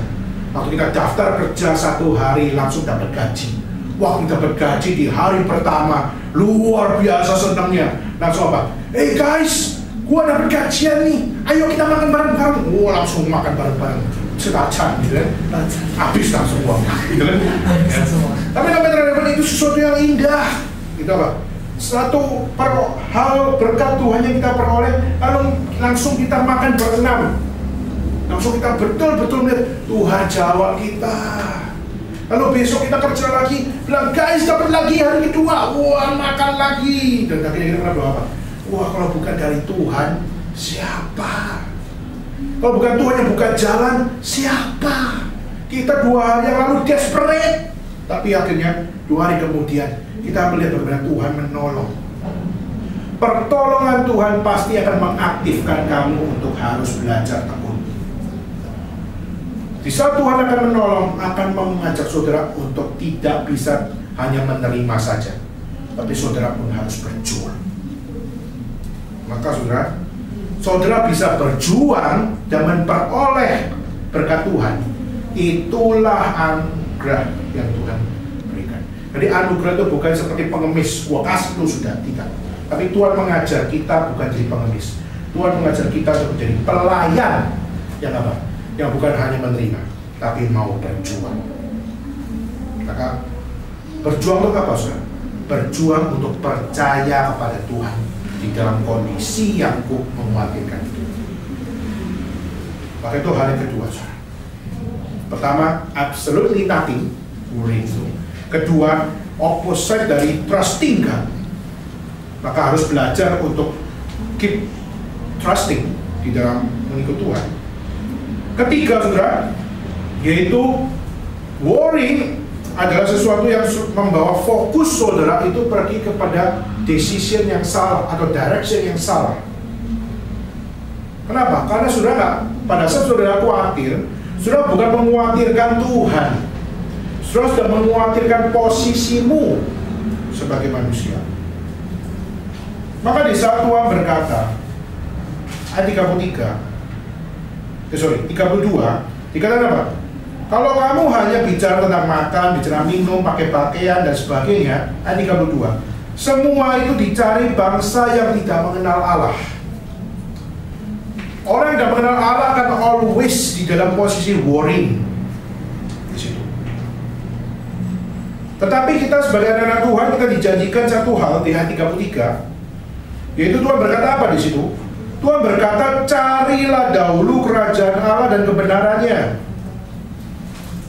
Waktu kita daftar kerja 1 hari langsung dapat gaji. Waktu dapat gaji di hari pertama, luar biasa senangnya. Langsung apa? Hey guys, gua dapat gajian nih, ayo kita makan bareng-bareng. Wah, langsung makan bareng-bareng. Setacan gitu kan, habis langsung uang gitu kan. Ya. Tapi namanya terhadap itu sesuatu yang indah, gitu apa? Satu hal berkat Tuhan yang kita peroleh, lalu langsung kita makan berenam, langsung kita betul-betul melihat Tuhan jawab kita. Lalu besok kita kerja lagi, bilang guys dapat lagi hari kedua, wah makan lagi. Dan akhirnya kita berdoa apa? Wah, kalau bukan dari Tuhan, siapa? Kalau bukan Tuhan yang buka jalan, siapa? Kita 2 hari yang lalu desperate, tapi akhirnya 2 hari kemudian kita melihat bagaimana Tuhan menolong. Pertolongan Tuhan pasti akan mengaktifkan kamu untuk harus belajar tekun. Di saat Tuhan akan menolong, akan mengajak saudara untuk tidak bisa hanya menerima saja, tapi saudara pun harus berjuang. Maka saudara bisa berjuang dan memperoleh berkat Tuhan. Itulah anugerah yang Tuhan berikan. Jadi anugerah itu bukan seperti pengemis, gua kasih itu sudah, tidak. Tapi Tuhan mengajar kita bukan jadi pengemis. Tuhan mengajar kita untuk menjadi pelayan yang apa? Yang bukan hanya menerima, tapi mau berjuang. Maka berjuang untuk apa, saudara? Berjuang untuk percaya kepada Tuhan di dalam kondisi yang mengkhawatirkan. Maka itu hal yang kedua, saudara. Pertama, absolutely nothing worrying. Kedua, opposite dari trusting God. Maka harus belajar untuk keep trusting di dalam mengikut Tuhan. Ketiga, saudara, yaitu worrying adalah sesuatu yang membawa fokus saudara itu pergi kepada decision yang salah atau direction yang salah. Kenapa? Karena saudara nggak, pada saat saudara khawatir, saudara bukan mengkhawatirkan Tuhan, saudara sudah mengkhawatirkan posisimu sebagai manusia. Maka di saat Tuhan berkata, ayat 32, dikatakan apa? Kalau kamu hanya bicara tentang makan, bicara minum, pakai pakaian dan sebagainya, ayat 32, Semua itu dicari bangsa yang tidak mengenal Allah. Orang yang tidak mengenal Allah akan always di dalam posisi worrying di situ. Tetapi kita sebagai anak Tuhan, kita dijanjikan satu hal di ayat 33, yaitu Tuhan berkata apa di situ? Tuhan berkata, carilah dahulu kerajaan Allah dan kebenarannya.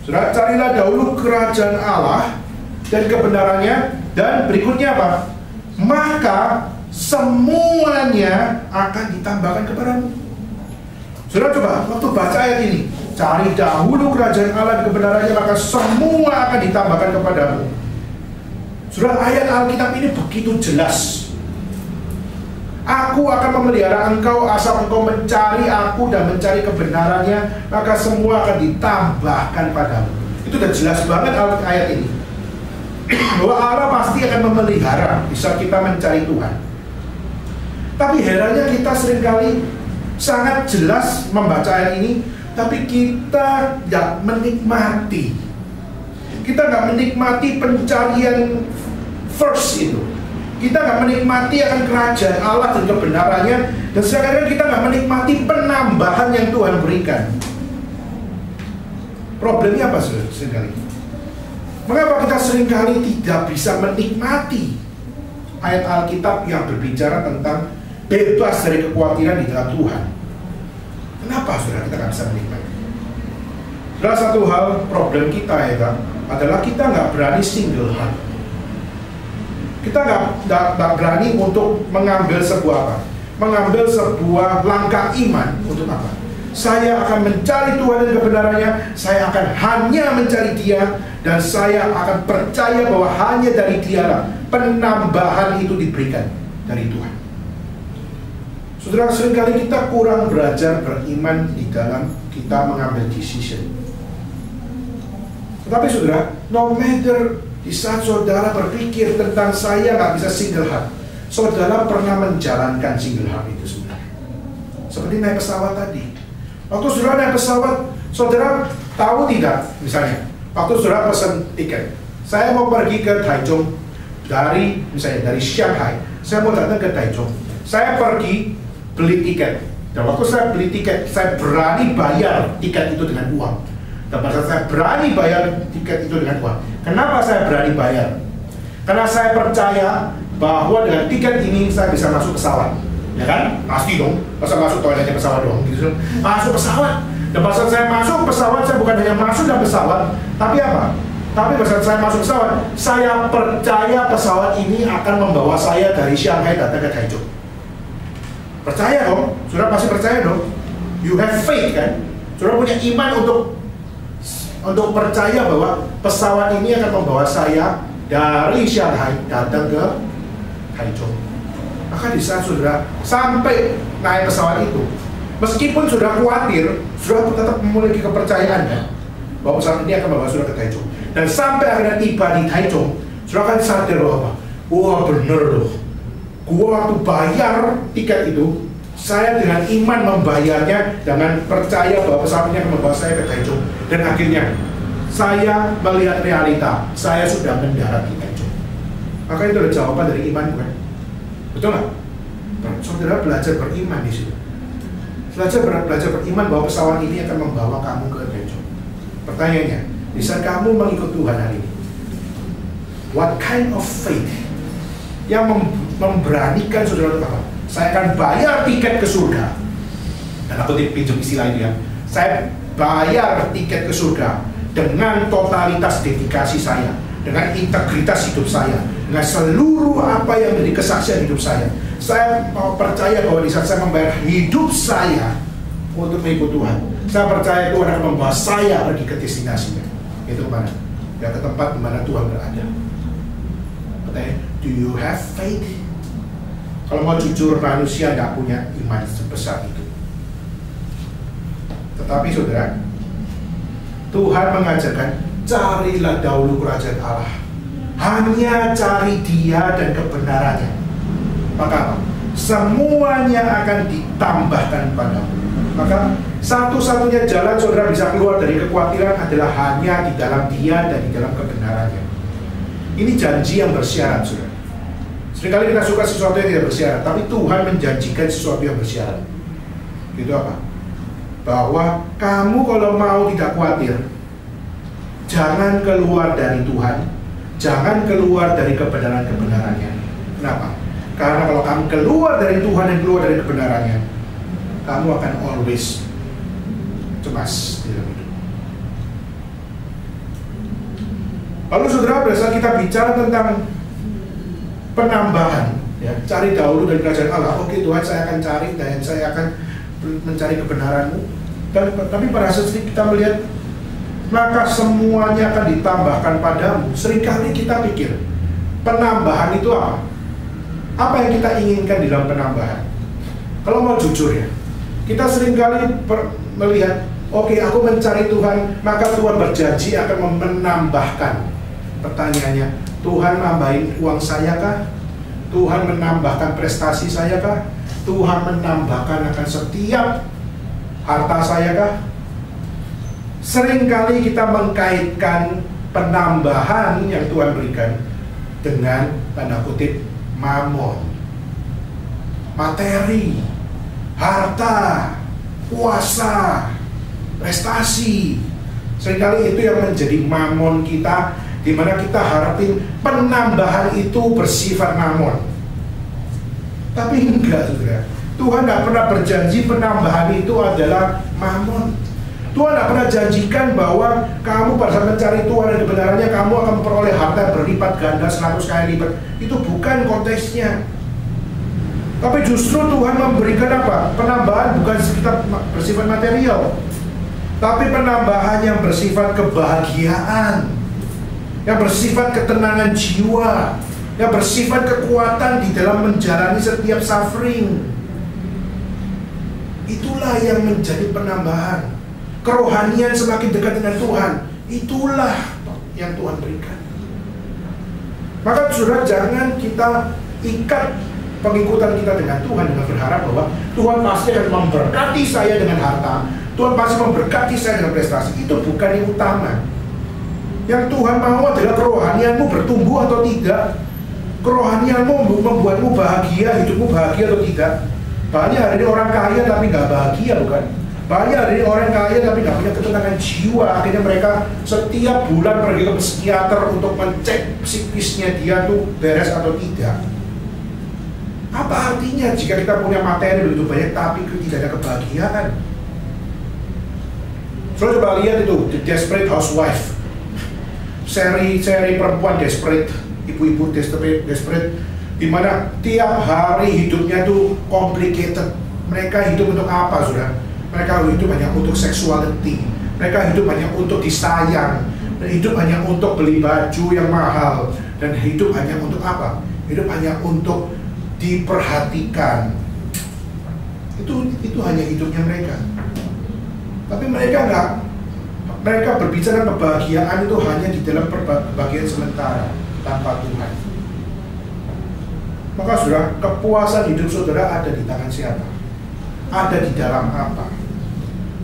Saudara, carilah dahulu kerajaan Allah dan kebenarannya, dan berikutnya apa? Maka semuanya akan ditambahkan kepadamu. Saudara, coba waktu baca ayat ini, cari dahulu kerajaan Allah dan kebenarannya, maka semua akan ditambahkan kepadamu. Saudara, ayat Alkitab ini begitu jelas. Aku akan memelihara engkau asal engkau mencari aku dan mencari kebenarannya, maka semua akan ditambahkan padamu. Itu udah jelas banget ayat ini, bahwa Allah pasti akan memelihara bisa kita mencari Tuhan. Tapi herannya kita seringkali sangat jelas membaca ayat ini, tapi kita nggak menikmati. Kita nggak menikmati pencarian first itu. Kita nggak menikmati akan kerajaan Allah dan kebenarannya, dan sekarang kita nggak menikmati penambahan yang Tuhan berikan. Problemnya apa seringkali? Mengapa kita seringkali tidak bisa menikmati ayat Alkitab yang berbicara tentang bebas dari kekhawatiran di dalam Tuhan? Kenapa saudara kita nggak bisa menikmati? Salah satu hal problem kita ya adalah kita nggak berani single heart. Kita nggak berani untuk mengambil sebuah apa? Mengambil sebuah langkah iman untuk apa? Saya akan mencari Tuhan dan kebenarannya, saya akan hanya mencari Dia, dan saya akan percaya bahwa hanya dari Dialah penambahan itu diberikan dari Tuhan. Saudara, seringkali kita kurang belajar beriman di dalam kita mengambil decision. Tetapi saudara, no matter di saat saudara berpikir tentang saya nggak bisa single heart, saudara pernah menjalankan single heart itu sebenarnya. Seperti naik pesawat tadi. Waktu saudara naik pesawat, saudara tahu tidak, misalnya, waktu saudara pesan tiket, saya mau pergi ke Taichung dari Shanghai, saya mau datang ke Taichung, saya pergi beli tiket. Dan waktu saya beli tiket, saya berani bayar tiket itu dengan uang. Dan pada saat saya berani bayar tiket itu dengan uang. Kenapa saya berani bayar? Karena saya percaya bahwa dengan tiket ini saya bisa masuk pesawat. Ya kan? Pasti dong. Masa masuk toiletnya pesawat dong gitu. Masuk pesawat. Dan pada saat saya masuk pesawat, saya bukan hanya masuk dalam pesawat, tapi apa? Tapi pada saat saya masuk pesawat, saya percaya pesawat ini akan membawa saya dari Shanghai datang ke Taichung. Percaya dong? Saudara pasti percaya dong? You have faith kan? Saudara punya iman untuk percaya bahwa pesawat ini akan membawa saya dari Shanghai datang ke Taichung. Maka di saat saudara sampai naik pesawat itu, meskipun saudara khawatir, saudara tetap memiliki kepercayaan ya, bahwa pesawat ini akan membawa saudara ke Taichung. Dan sampai akhirnya tiba di Taichung, saudara kan sadar loh apa? Wah bener loh, gua waktu bayar tiket itu, saya dengan iman membayarnya dengan percaya bahwa pesawat ini akan membawa saya ke Taichung. Dan akhirnya saya melihat realita, saya sudah mendarat di Taichung. Maka itu adalah jawaban dari iman gue. Betul nggak? Saudara belajar beriman di situ. Belajar beriman bahwa pesawat ini akan membawa kamu ke Taichung. Pertanyaannya, di saat kamu mengikut Tuhan hari ini, what kind of faith yang memberanikan saudara untuk apa? Saya akan bayar tiket ke surga. Dan aku pinjam istilah itu ya. Saya bayar tiket ke surga dengan totalitas dedikasi saya, dengan integritas hidup saya, dengan seluruh apa yang menjadi kesaksian hidup saya. Saya percaya bahwa di saat saya membayar hidup saya untuk mengikut Tuhan, saya percaya Tuhan akan membawa saya pergi ke destinasinya. Itu kemana? Ya, ke tempat di mana Tuhan berada. Pertanyaan, do you have faith? Kalau mau jujur, manusia tidak punya iman sebesar itu. Tetapi saudara, Tuhan mengajarkan, carilah dahulu kerajaan Allah. Hanya cari Dia dan kebenarannya. Maka apa? Semuanya akan ditambahkan padamu. Maka satu-satunya jalan saudara bisa keluar dari kekhawatiran adalah hanya di dalam Dia dan di dalam kebenarannya. Ini janji yang bersyarat, saudara. Seringkali kita suka sesuatu yang tidak bersyarat, tapi Tuhan menjanjikan sesuatu yang bersyarat. Itu apa? Bahwa kamu kalau mau tidak khawatir, jangan keluar dari Tuhan, jangan keluar dari kebenaran-kebenarannya. Kenapa? Karena kalau kamu keluar dari Tuhan dan keluar dari kebenarannya, kamu akan always cemas di dalam hidup. Lalu saudara, pada saat kita bicara tentang penambahan, ya, cari dahulu dari kerajaan Allah. Oke Tuhan, saya akan cari dan saya akan mencari kebenaran-Mu. Tapi pada saat kita melihat maka semuanya akan ditambahkan padamu. Seringkali kita pikir penambahan itu apa? Apa yang kita inginkan di dalam penambahan? Kalau mau jujur ya, kita seringkali melihat, oke, aku mencari Tuhan, maka Tuhan berjanji akan menambahkan. Pertanyaannya, Tuhan nambahin uang saya kah? Tuhan menambahkan prestasi saya kah? Tuhan menambahkan akan setiap harta saya kah? Seringkali kita mengkaitkan penambahan yang Tuhan berikan dengan tanda kutip mamon, materi, harta, kuasa, prestasi. Seringkali itu yang menjadi mamon kita, di mana kita harapin penambahan itu bersifat mamon. Tapi enggak, saudara. Tuhan tidak pernah berjanji penambahan itu adalah mamon. Tuhan tidak pernah janjikan bahwa kamu pada saat mencari Tuhan dan kebenarannya, kamu akan memperoleh harta berlipat ganda 100 kali lipat. Itu bukan konteksnya. Tapi justru Tuhan memberikan apa? Penambahan bukan bersifat material, tapi penambahan yang bersifat kebahagiaan, yang bersifat ketenangan jiwa, yang bersifat kekuatan di dalam menjalani setiap suffering. Itulah yang menjadi penambahan. Kerohanian semakin dekat dengan Tuhan, itulah yang Tuhan berikan. Maka saudara, jangan kita ikat pengikutan kita dengan Tuhan dengan berharap bahwa Tuhan pasti akan memberkati saya dengan harta, Tuhan pasti memberkati saya dengan prestasi. Itu bukan yang utama. Yang Tuhan mau adalah kerohanianmu bertumbuh atau tidak, kerohanianmu membuatmu bahagia, hidupmu bahagia atau tidak. Banyak hari ini orang kaya tapi nggak bahagia, bukan? Banyak hari ini orang kaya tapi nggak punya ketenangan jiwa. Akhirnya mereka setiap bulan pergi ke psikiater untuk mencek psikisnya dia tuh beres atau tidak. Apa artinya jika kita punya materi begitu banyak tapi tidak ada kebahagiaan? Saudara coba lihat itu The Desperate Housewife, seri perempuan desperate, ibu-ibu desperate, di mana tiap hari hidupnya tuh complicated. Mereka hidup untuk apa, saudara? Mereka hidup hanya untuk sexuality, mereka hidup hanya untuk disayang, dan hidup hanya untuk beli baju yang mahal, dan hidup hanya untuk apa? Hidup hanya untuk diperhatikan. Itu hanya hidupnya mereka. Tapi mereka berbicara kebahagiaan itu hanya di dalam bagian sementara tanpa Tuhan. Maka saudara, kepuasan hidup saudara ada di tangan siapa? Ada di dalam apa?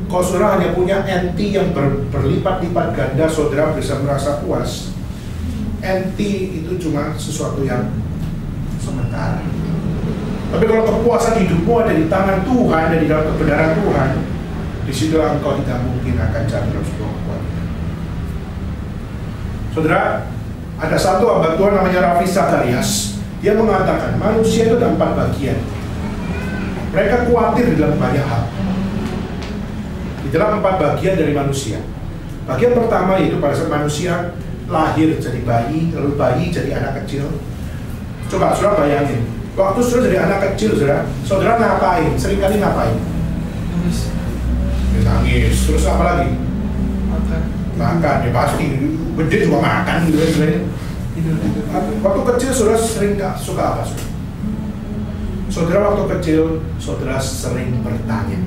Kalau saudara hanya punya NT yang berlipat-lipat ganda, saudara bisa merasa puas. NT itu cuma sesuatu yang sementara. Tapi kalau kepuasan hidupmu ada di tangan Tuhan dan di dalam kebenaran Tuhan, disitulah engkau tidak mungkin akan jatuh dalam sebuah kekuatan. Saudara, ada satu hamba Tuhan namanya Ravi Zacharias. Dia mengatakan manusia itu ada 4 bagian. Mereka khawatir di dalam banyak hal. Di dalam 4 bagian dari manusia. Bagian pertama yaitu pada saat manusia lahir jadi bayi, lalu bayi jadi anak kecil. Coba saudara bayangin, waktu saudara jadi anak kecil, saudara ngapain? Seringkali ngapain? Nangis. Terus apa lagi? Makan, ya pasti. Gede juga makan gitu sebenarnya. Waktu kecil saudara sering suka apa? Saudara waktu kecil, saudara sering bertanya,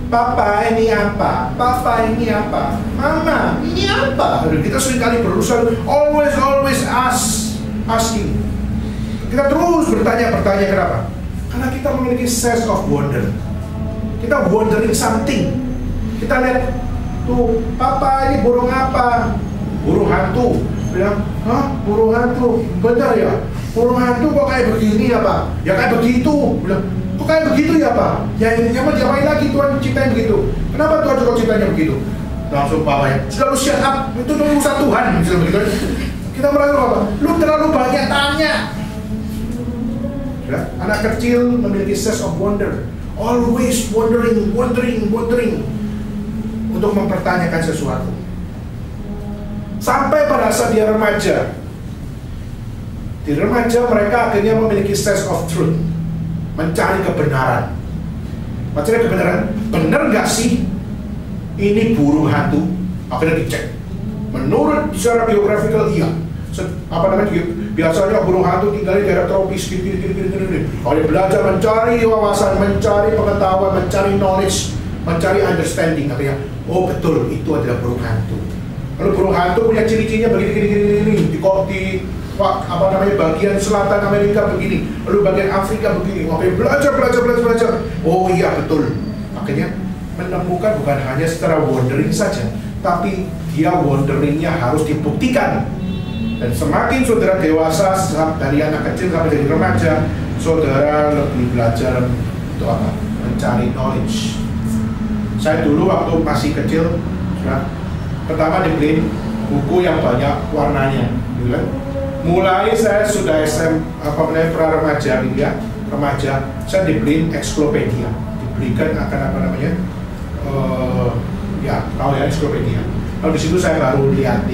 Papa ini apa? Papa ini apa? Mama ini apa? Kita sering kali berusaha always asking. Kita terus bertanya. Kenapa? Karena kita memiliki sense of wonder. Kita wondering something. Kita lihat tuh, Papa ini burung apa? Burung hantu. Bilang, hah, burung hantu? Bentar ya, burung hantu kok kayak begini ya Pak? Ya kayak begitu. Bilang, kok kayak begitu ya Pak? Ya mau diapain lagi, Tuhan ciptain begitu. Kenapa Tuhan juga ciptanya begitu? Langsung bawahnya, sudah lu shut up, itu urusan Tuhan. Misalnya begitu. Kita merasa apa? Lu terlalu banyak tanya. Ya, anak kecil memiliki sense of wonder, always wondering untuk mempertanyakan sesuatu. Sampai pada saat dia remaja, di remaja mereka akhirnya memiliki sense of truth, mencari kebenaran. Mencari kebenaran, benar nggak sih ini burung hantu? Akhirnya dicek. Menurut secara geografikal iya. Biasanya burung hantu tinggal di daerah tropis gini. Kalau dia belajar mencari wawasan, mencari pengetahuan, mencari knowledge, mencari understanding, katanya, oh betul itu adalah burung hantu. Lalu burung hantu punya ciri-cirinya begini, di bagian selatan Amerika begini, lalu bagian Afrika begini. Oke, belajar. Oh iya betul. Akhirnya menemukan bukan hanya secara wondering saja, tapi dia wonderingnya harus dibuktikan. Dan semakin saudara dewasa, dari anak kecil sampai jadi remaja, saudara lebih belajar untuk apa? Mencari knowledge. Saya dulu waktu masih kecil, pertama dibeliin buku yang banyak warnanya, gitu kan? Mulai saya sudah pra-remaja, gitu ya, remaja, saya dibeliin eksklopedia, dibelikan eksklopedia. Lalu di situ saya baru lihat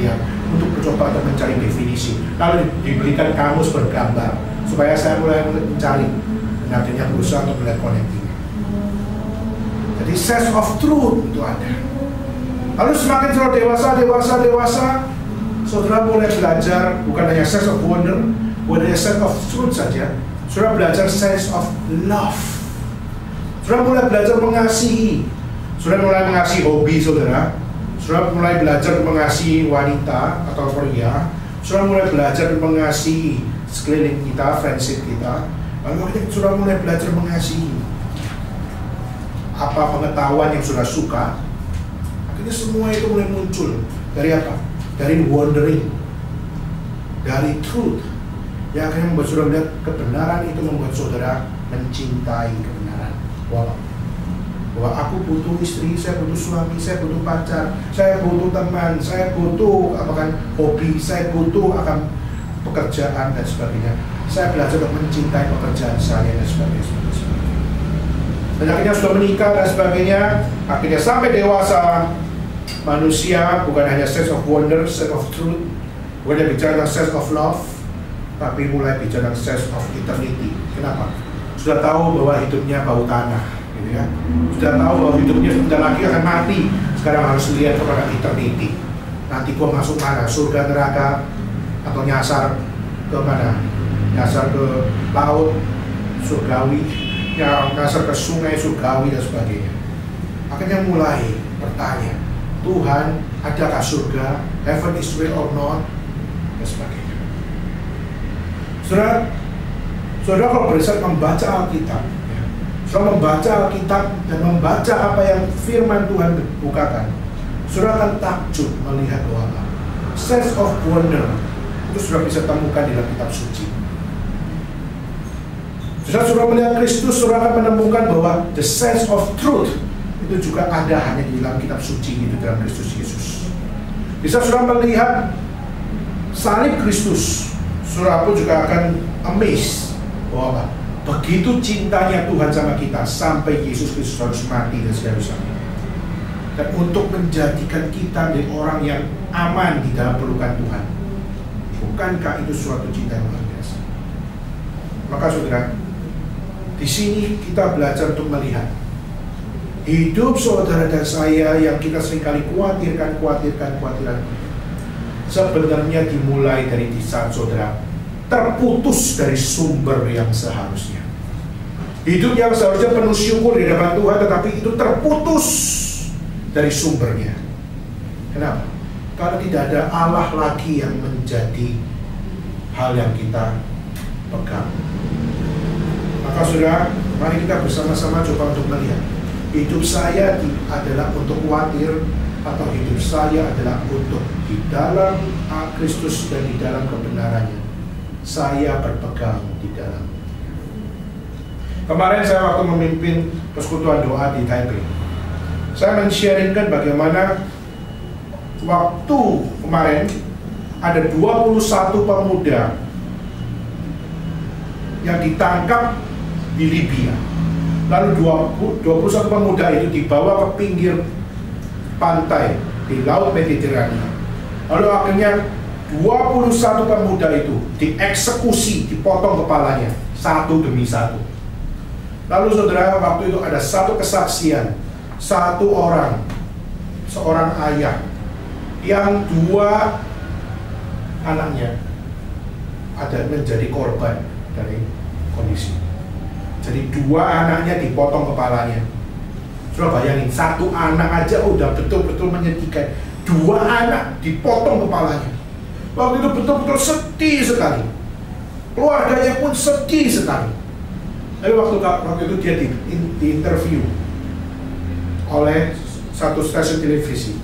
untuk mencoba untuk mencari definisi. Lalu diberikan kamus bergambar supaya saya mulai mencari, dan akhirnya berusaha untuk melihat connecting. Jadi sense of truth itu ada. Lalu semakin saudara dewasa, saudara mulai belajar bukan hanya sense of wonder, bukan hanya sense of truth saja. Saudara belajar sense of love. Saudara mulai belajar mengasihi. Saudara mulai mengasihi hobi saudara. Saudara mulai belajar mengasihi wanita atau pria. Saudara mulai belajar mengasihi sekeliling kita, friendship kita. Lalu akhirnya saudara mulai belajar mengasihi apa pengetahuan yang saudara suka. Akhirnya semua itu mulai muncul dari apa? Dari wondering, dari truth. Yang akhirnya membuat saudara melihat kebenaran itu membuat saudara mencintai kebenaran. Wow. Bahwa aku butuh istri, saya butuh suami, saya butuh pacar, saya butuh teman, saya butuh hobi, saya butuh akan pekerjaan dan sebagainya. Saya belajar untuk mencintai pekerjaan saya dan sebagainya. Dan akhirnya sudah menikah dan sebagainya. Akhirnya sampai dewasa, manusia bukan hanya sense of wonder, sense of truth, bukan bicara tentang sense of love, tapi mulai bicara tentang sense of eternity. Kenapa? Sudah tahu bahwa hidupnya bau tanah. Ya. Sudah tahu bahwa hidupnya sebentar lagi akan mati. Sekarang harus lihat kepada eternity. Nanti gua masuk mana? Surga, neraka, atau nyasar ke mana? Nyasar ke laut surgawi, nyasar ke sungai surgawi dan sebagainya. Akhirnya mulai bertanya, Tuhan, adakah surga? Heaven is real or not? Dan sebagainya. Saudara kalau berdasar membaca Alkitab, saudara membaca Alkitab dan membaca apa yang firman Tuhan bukakan, saudara akan takjub melihat bahwa sense of wonder itu saudara bisa temukan di dalam kitab suci. Saudara melihat Kristus, saudara akan menemukan bahwa the sense of truth itu juga ada hanya di dalam kitab suci, itu dalam Kristus Yesus. Bisa saudara melihat salib Kristus, saudara pun juga akan amazed bahwa begitu cintanya Tuhan sama kita sampai Yesus Kristus harus mati dan segala-galanya. Dan untuk menjadikan kita menjadi orang yang aman di dalam pelukan Tuhan. Bukankah itu suatu cinta yang luar biasa? Maka saudara, di sini kita belajar untuk melihat hidup saudara dan saya yang kita seringkali khawatirkan, sebenarnya dimulai dari di saat saudara terputus dari sumber yang seharusnya. Hidup yang seharusnya penuh syukur di hadapan Tuhan, tetapi itu terputus dari sumbernya. Kenapa? Karena tidak ada Allah lagi yang menjadi hal yang kita pegang. Maka saudara, mari kita bersama-sama coba untuk melihat hidup saya adalah untuk khawatir, atau hidup saya adalah untuk di dalam Kristus dan di dalam kebenarannya. Saya berpegang di dalam. Kemarin saya waktu memimpin persekutuan doa di Taipei, saya men-sharingkan bagaimana waktu kemarin ada 21 pemuda yang ditangkap di Libya. Lalu 21 pemuda itu dibawa ke pinggir pantai di Laut Mediterania. Lalu akhirnya 21 pemuda itu dieksekusi, dipotong kepalanya satu demi satu. Lalu saudara, waktu itu ada satu kesaksian, satu orang, seorang ayah yang 2 anaknya ada menjadi korban dari kondisi. Jadi 2 anaknya dipotong kepalanya. Sudah bayangin, 1 anak aja udah betul-betul menyedihkan. 2 anak dipotong kepalanya. Waktu itu betul-betul sedih sekali. Keluarganya pun sedih sekali. Tapi waktu itu dia di-interview oleh satu stasiun televisi.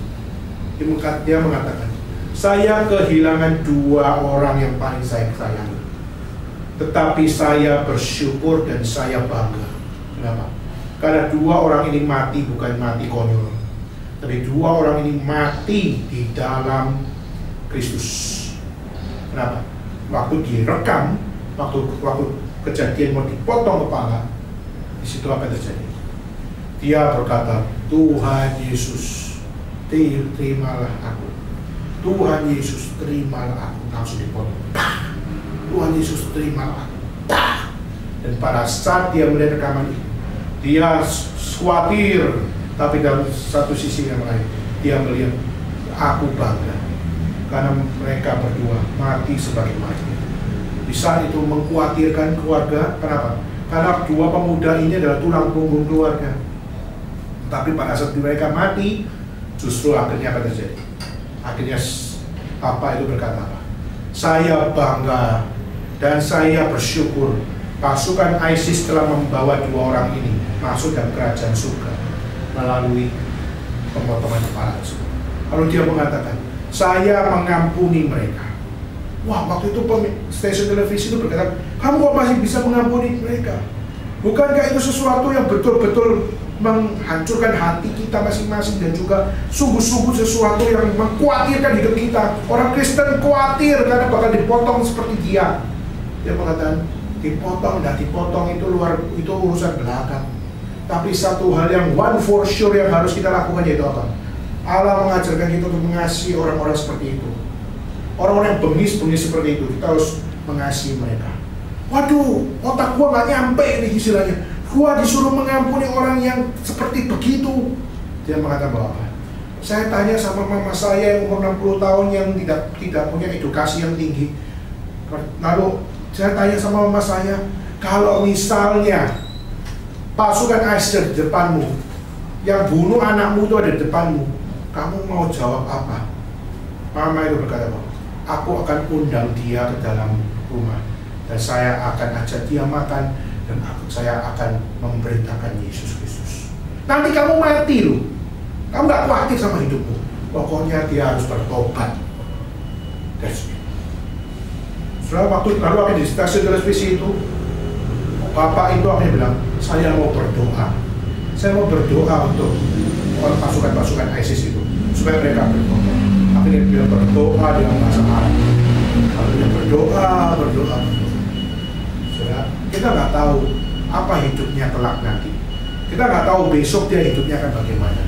Dia mengatakan, saya kehilangan 2 orang yang paling saya sayangi. Tetapi saya bersyukur dan saya bangga. Kenapa? Karena 2 orang ini mati bukan mati konyol, tapi 2 orang ini mati di dalam Kristus. Kenapa? Waktu direkam, waktu kejadian mau dipotong kepala, di situ apa yang terjadi? Dia berkata, Tuhan Yesus, terimalah aku. Tuhan Yesus, terimalah aku. Langsung dipotong. Tuhan Yesus, terimalah aku. Dan pada saat dia melihat rekaman itu, dia khawatir, tapi dalam satu sisi yang lain, dia melihat, aku bangga karena mereka berdua mati sebagai mati. Di saat itu mengkhawatirkan keluarga. Kenapa? Karena 2 pemuda ini adalah tulang punggung keluarga. Tapi pada saat mereka mati, justru akhirnya apa terjadi? Akhirnya Papa itu berkata apa? Saya bangga dan saya bersyukur pasukan ISIS telah membawa 2 orang ini masuk dalam kerajaan surga melalui pemotongan kepala tersebut. Lalu dia mengatakan, saya mengampuni mereka. Wah, waktu itu stasiun televisi itu berkata, kamu kok masih bisa mengampuni mereka? Bukankah itu sesuatu yang betul-betul menghancurkan hati kita masing-masing dan juga sungguh-sungguh sesuatu yang mengkhawatirkan hidup kita. Orang Kristen khawatir karena bakal dipotong seperti dia. Dia mengatakan, dipotong dan dipotong itu urusan belakang. Tapi satu hal yang one for sure yang harus kita lakukan yaitu apa? Allah mengajarkan kita untuk mengasihi orang-orang seperti itu. Orang-orang yang bengis-bengis seperti itu, kita harus mengasihi mereka. Waduh, otak gua nggak nyampe nih istilahnya. Gua disuruh mengampuni orang yang seperti begitu. Dia mengatakan bahwa apa? Saya tanya sama mama saya yang umur 60 tahun yang tidak punya edukasi yang tinggi. Lalu saya tanya sama mama saya, kalau misalnya pasukan ISIS di depanmu, yang bunuh anakmu itu ada di depanmu, kamu mau jawab apa? Mama itu berkata bahwa aku akan undang dia ke dalam rumah dan saya akan ajak dia makan dan saya akan memberitakan Yesus Kristus. Nanti kamu mati loh, kamu gak khawatir sama hidupmu. Pokoknya dia harus bertobat. That's it. Setelah waktu lalu akan di stasiun televisi itu, Bapak itu akhirnya bilang, saya mau berdoa. Saya mau berdoa untuk pasukan-pasukan ISIS itu supaya mereka bertobat. Akhirnya dia berdoa dengan bahasa Arab. Lalu dia berdoa. Saudara, kita nggak tahu apa hidupnya kelak nanti. Kita nggak tahu besok dia hidupnya akan bagaimana.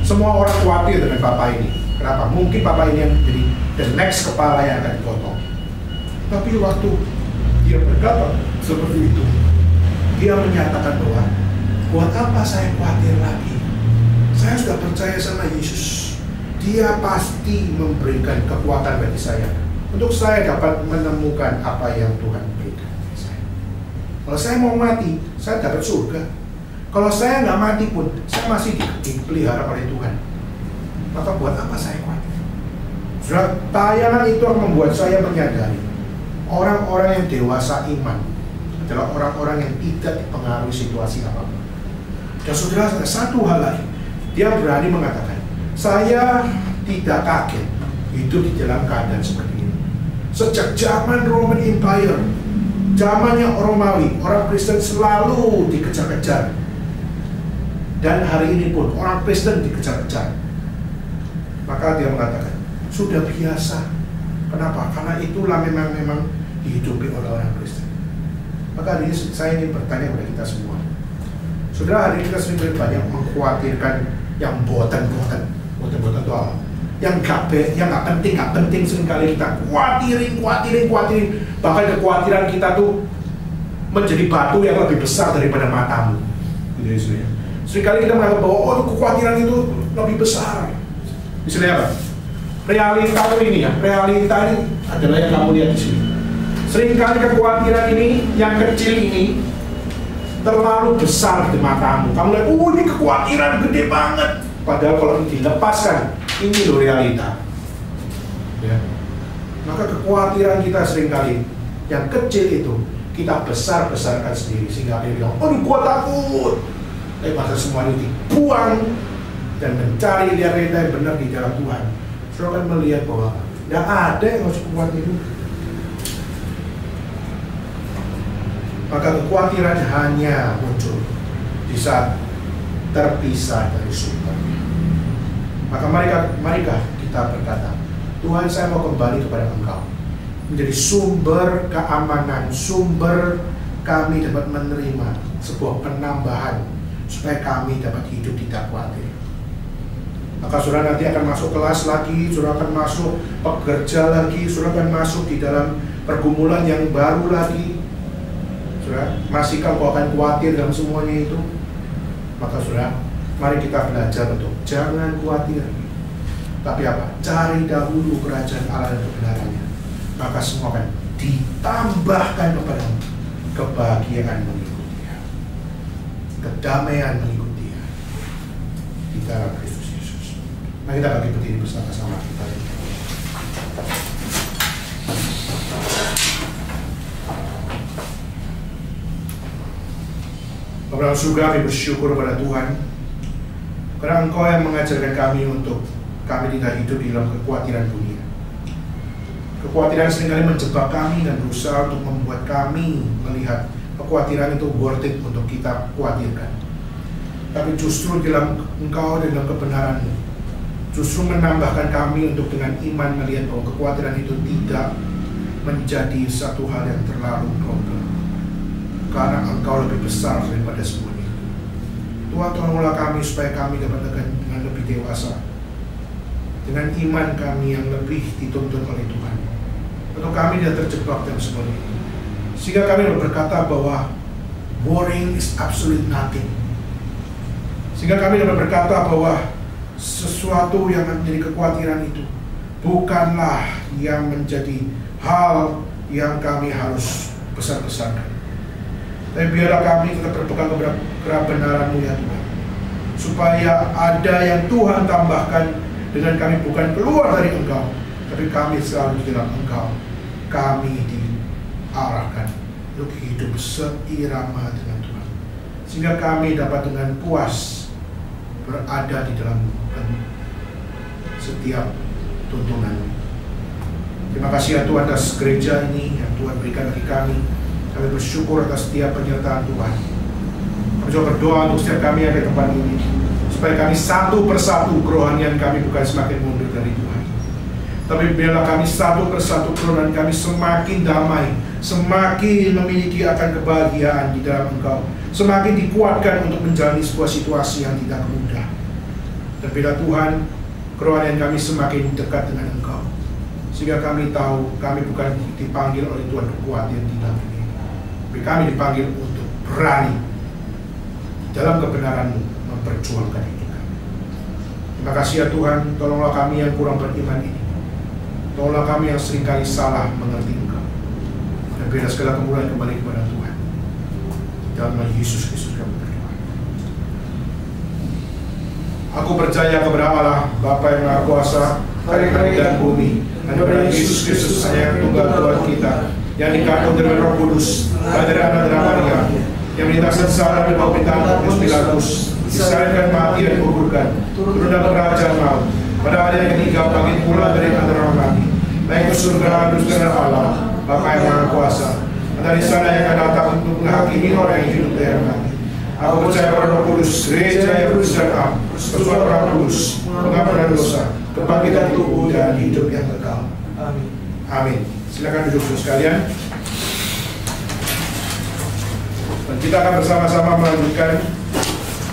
Semua orang khawatir dengan Bapak ini. Kenapa? Mungkin Bapak ini yang jadi the next kepala yang akan dipotong. Tapi waktu dia berkata seperti itu, dia menyatakan bahwa buat apa saya khawatir lagi? Saya sudah percaya sama Yesus. Dia pasti memberikan kekuatan bagi saya untuk saya dapat menemukan apa yang Tuhan berikan bagi saya. Kalau saya mau mati, saya dapat surga. Kalau saya nggak mati pun, saya masih dipelihara oleh Tuhan. Maka buat apa saya khawatir? Tayangan itu akan membuat saya menyadari orang-orang yang dewasa iman adalah orang-orang yang tidak dipengaruhi situasi apapun. Dan saudara, satu hal lagi, dia berani mengatakan, Saya tidak kaget hidup di dalam keadaan seperti ini. Sejak zaman Roman Empire, zamannya Romawi, orang Kristen selalu dikejar-kejar. Dan hari ini pun orang Kristen dikejar-kejar. Maka dia mengatakan, sudah biasa. Kenapa? Karena itulah memang dihidupi oleh orang Kristen. Maka hari ini saya ingin bertanya kepada kita semua. Saudara, hari ini kita sering banyak mengkhawatirkan yang boten-boten itu apa? Yang nggak penting seringkali kita khawatirin. Bahkan kekhawatiran kita tuh menjadi batu yang lebih besar daripada matamu. Gitu ya. Seringkali kita menganggap bahwa kekhawatiran itu lebih besar. Misalnya apa? Realita ini adalah yang kamu lihat di sini. Seringkali kekhawatiran ini, yang kecil ini terlalu besar di matamu. Kamu lihat, ini kekhawatiran gede banget. Padahal kalau dilepaskan, ini loh realita. Ya. Maka kekhawatiran kita seringkali yang kecil itu kita besar-besarkan sendiri sehingga dia bilang, gua takut. Tapi masa semua itu dibuang dan mencari realita yang benar di dalam Tuhan. Saudara kan melihat bahwa tidak ada yang harus kuat itu. Maka kekhawatiran hanya muncul di saat terpisah dari sumbernya. Maka marikah kita berkata, Tuhan, saya mau kembali kepada Engkau, menjadi sumber keamanan, sumber kami dapat menerima sebuah penambahan supaya kami dapat hidup tidak khawatir. Maka saudara nanti akan masuk kelas lagi, saudara akan masuk pekerja lagi, saudara akan masuk di dalam pergumulan yang baru lagi. Saudara, masihkah kau akan khawatir dalam semuanya itu? Maka saudara, mari kita belajar untuk jangan khawatir. Tapi apa? Cari dahulu kerajaan Allah dan kebenarannya. Maka semua akan ditambahkan kepadamu. Kebahagiaan mengikut Dia, kedamaian mengikut Dia di dalam Kristus. Mari kita bagi berdiri bersama-sama kita. Bapak surga, kami bersyukur pada Tuhan karena Engkau yang mengajarkan kami untuk kami tidak hidup di dalam kekhawatiran dunia. Kekhawatiran seringkali menjebak kami dan berusaha untuk membuat kami melihat kekhawatiran itu worth it untuk kita khawatirkan. Tapi justru dalam Engkau dan dalam kebenaran-Mu, justru menambahkan kami untuk dengan iman melihat bahwa kekhawatiran itu tidak menjadi satu hal yang terlalu problem. Karena Engkau lebih besar daripada semuanya. Tuhan, tolonglah kami supaya kami dapat dengan lebih dewasa, dengan iman kami yang lebih dituntun oleh Tuhan, untuk kami tidak terjebak dalam semua ini, sehingga kami berkata bahwa worrying is absolute nothing. Sehingga kami dapat berkata bahwa sesuatu yang menjadi kekhawatiran itu bukanlah yang menjadi hal yang kami harus besar-besarkan. Tapi biarlah kami tetap berpegang kepada kebenaran-Mu ya Tuhan, supaya ada yang Tuhan tambahkan dengan kami bukan keluar dari Engkau, tapi kami selalu di dalam Engkau. Kami diarahkan untuk hidup seirama dengan Tuhan, sehingga kami dapat dengan puas berada di dalam setiap tuntunan. Terima kasih ya Tuhan atas gereja ini yang Tuhan berikan bagi kami. Kami bersyukur atas setiap penyertaan Tuhan. Kami juga berdoa untuk setiap kami yang di tempat ini, supaya kami satu persatu kerohanian kami bukan semakin mundur dari Tuhan, tapi biarlah kami satu persatu kerohanian kami semakin damai, semakin memiliki akan kebahagiaan di dalam Engkau, semakin dikuatkan untuk menjalani sebuah situasi yang tidak mudah. Dan bila Tuhan, kerohanian kami semakin dekat dengan Engkau, sehingga kami tahu kami bukan dipanggil oleh Tuhan untuk khawatir di dalam ini, tapi kami dipanggil untuk berani dalam kebenaran-Mu memperjuangkan hidup kami. Terima kasih ya Tuhan, tolonglah kami yang kurang beriman ini, tolonglah kami yang seringkali salah mengerti Engkau, dan biarlah segala kemuliaan kembali kepada Tuhan. Dalam nama Yesus Kristus kami berdoa. Aku percaya kepada Allah Bapa yang Maha Kuasa, langit dan bumi, dan kepada Yesus Kristus yang tunggal Tuhan kita, yang dikandung dari Roh Kudus, dari anak Maria, yang melintas sengsara di bawah pemerintahan Pontius Pilatus, disalibkan mati dan dikuburkan, turun dalam kerajaan maut. Pada hari yang ketiga bangkit pula dari antara orang mati, naik ke surga, terus ke Allah, Bapa yang Maha Kuasa. Dari sana yang akan datang untuk menghakimi orang yang hidup dan mati. Aku percaya pada Roh Kudus, gereja yang kudus dan am, persekutuan Roh Kudus, pengampunan dosa, kebangkitan tubuh dan hidup yang kekal. Amin. Amin. Silakan duduk sekalian. Dan kita akan bersama-sama melanjutkan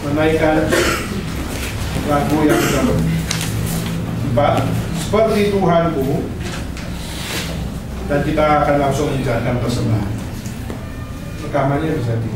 menaikkan lagu yang keempat, seperti Tuhanku, dan kita akan langsung menjalankan persembahan. Rekamannya bisa di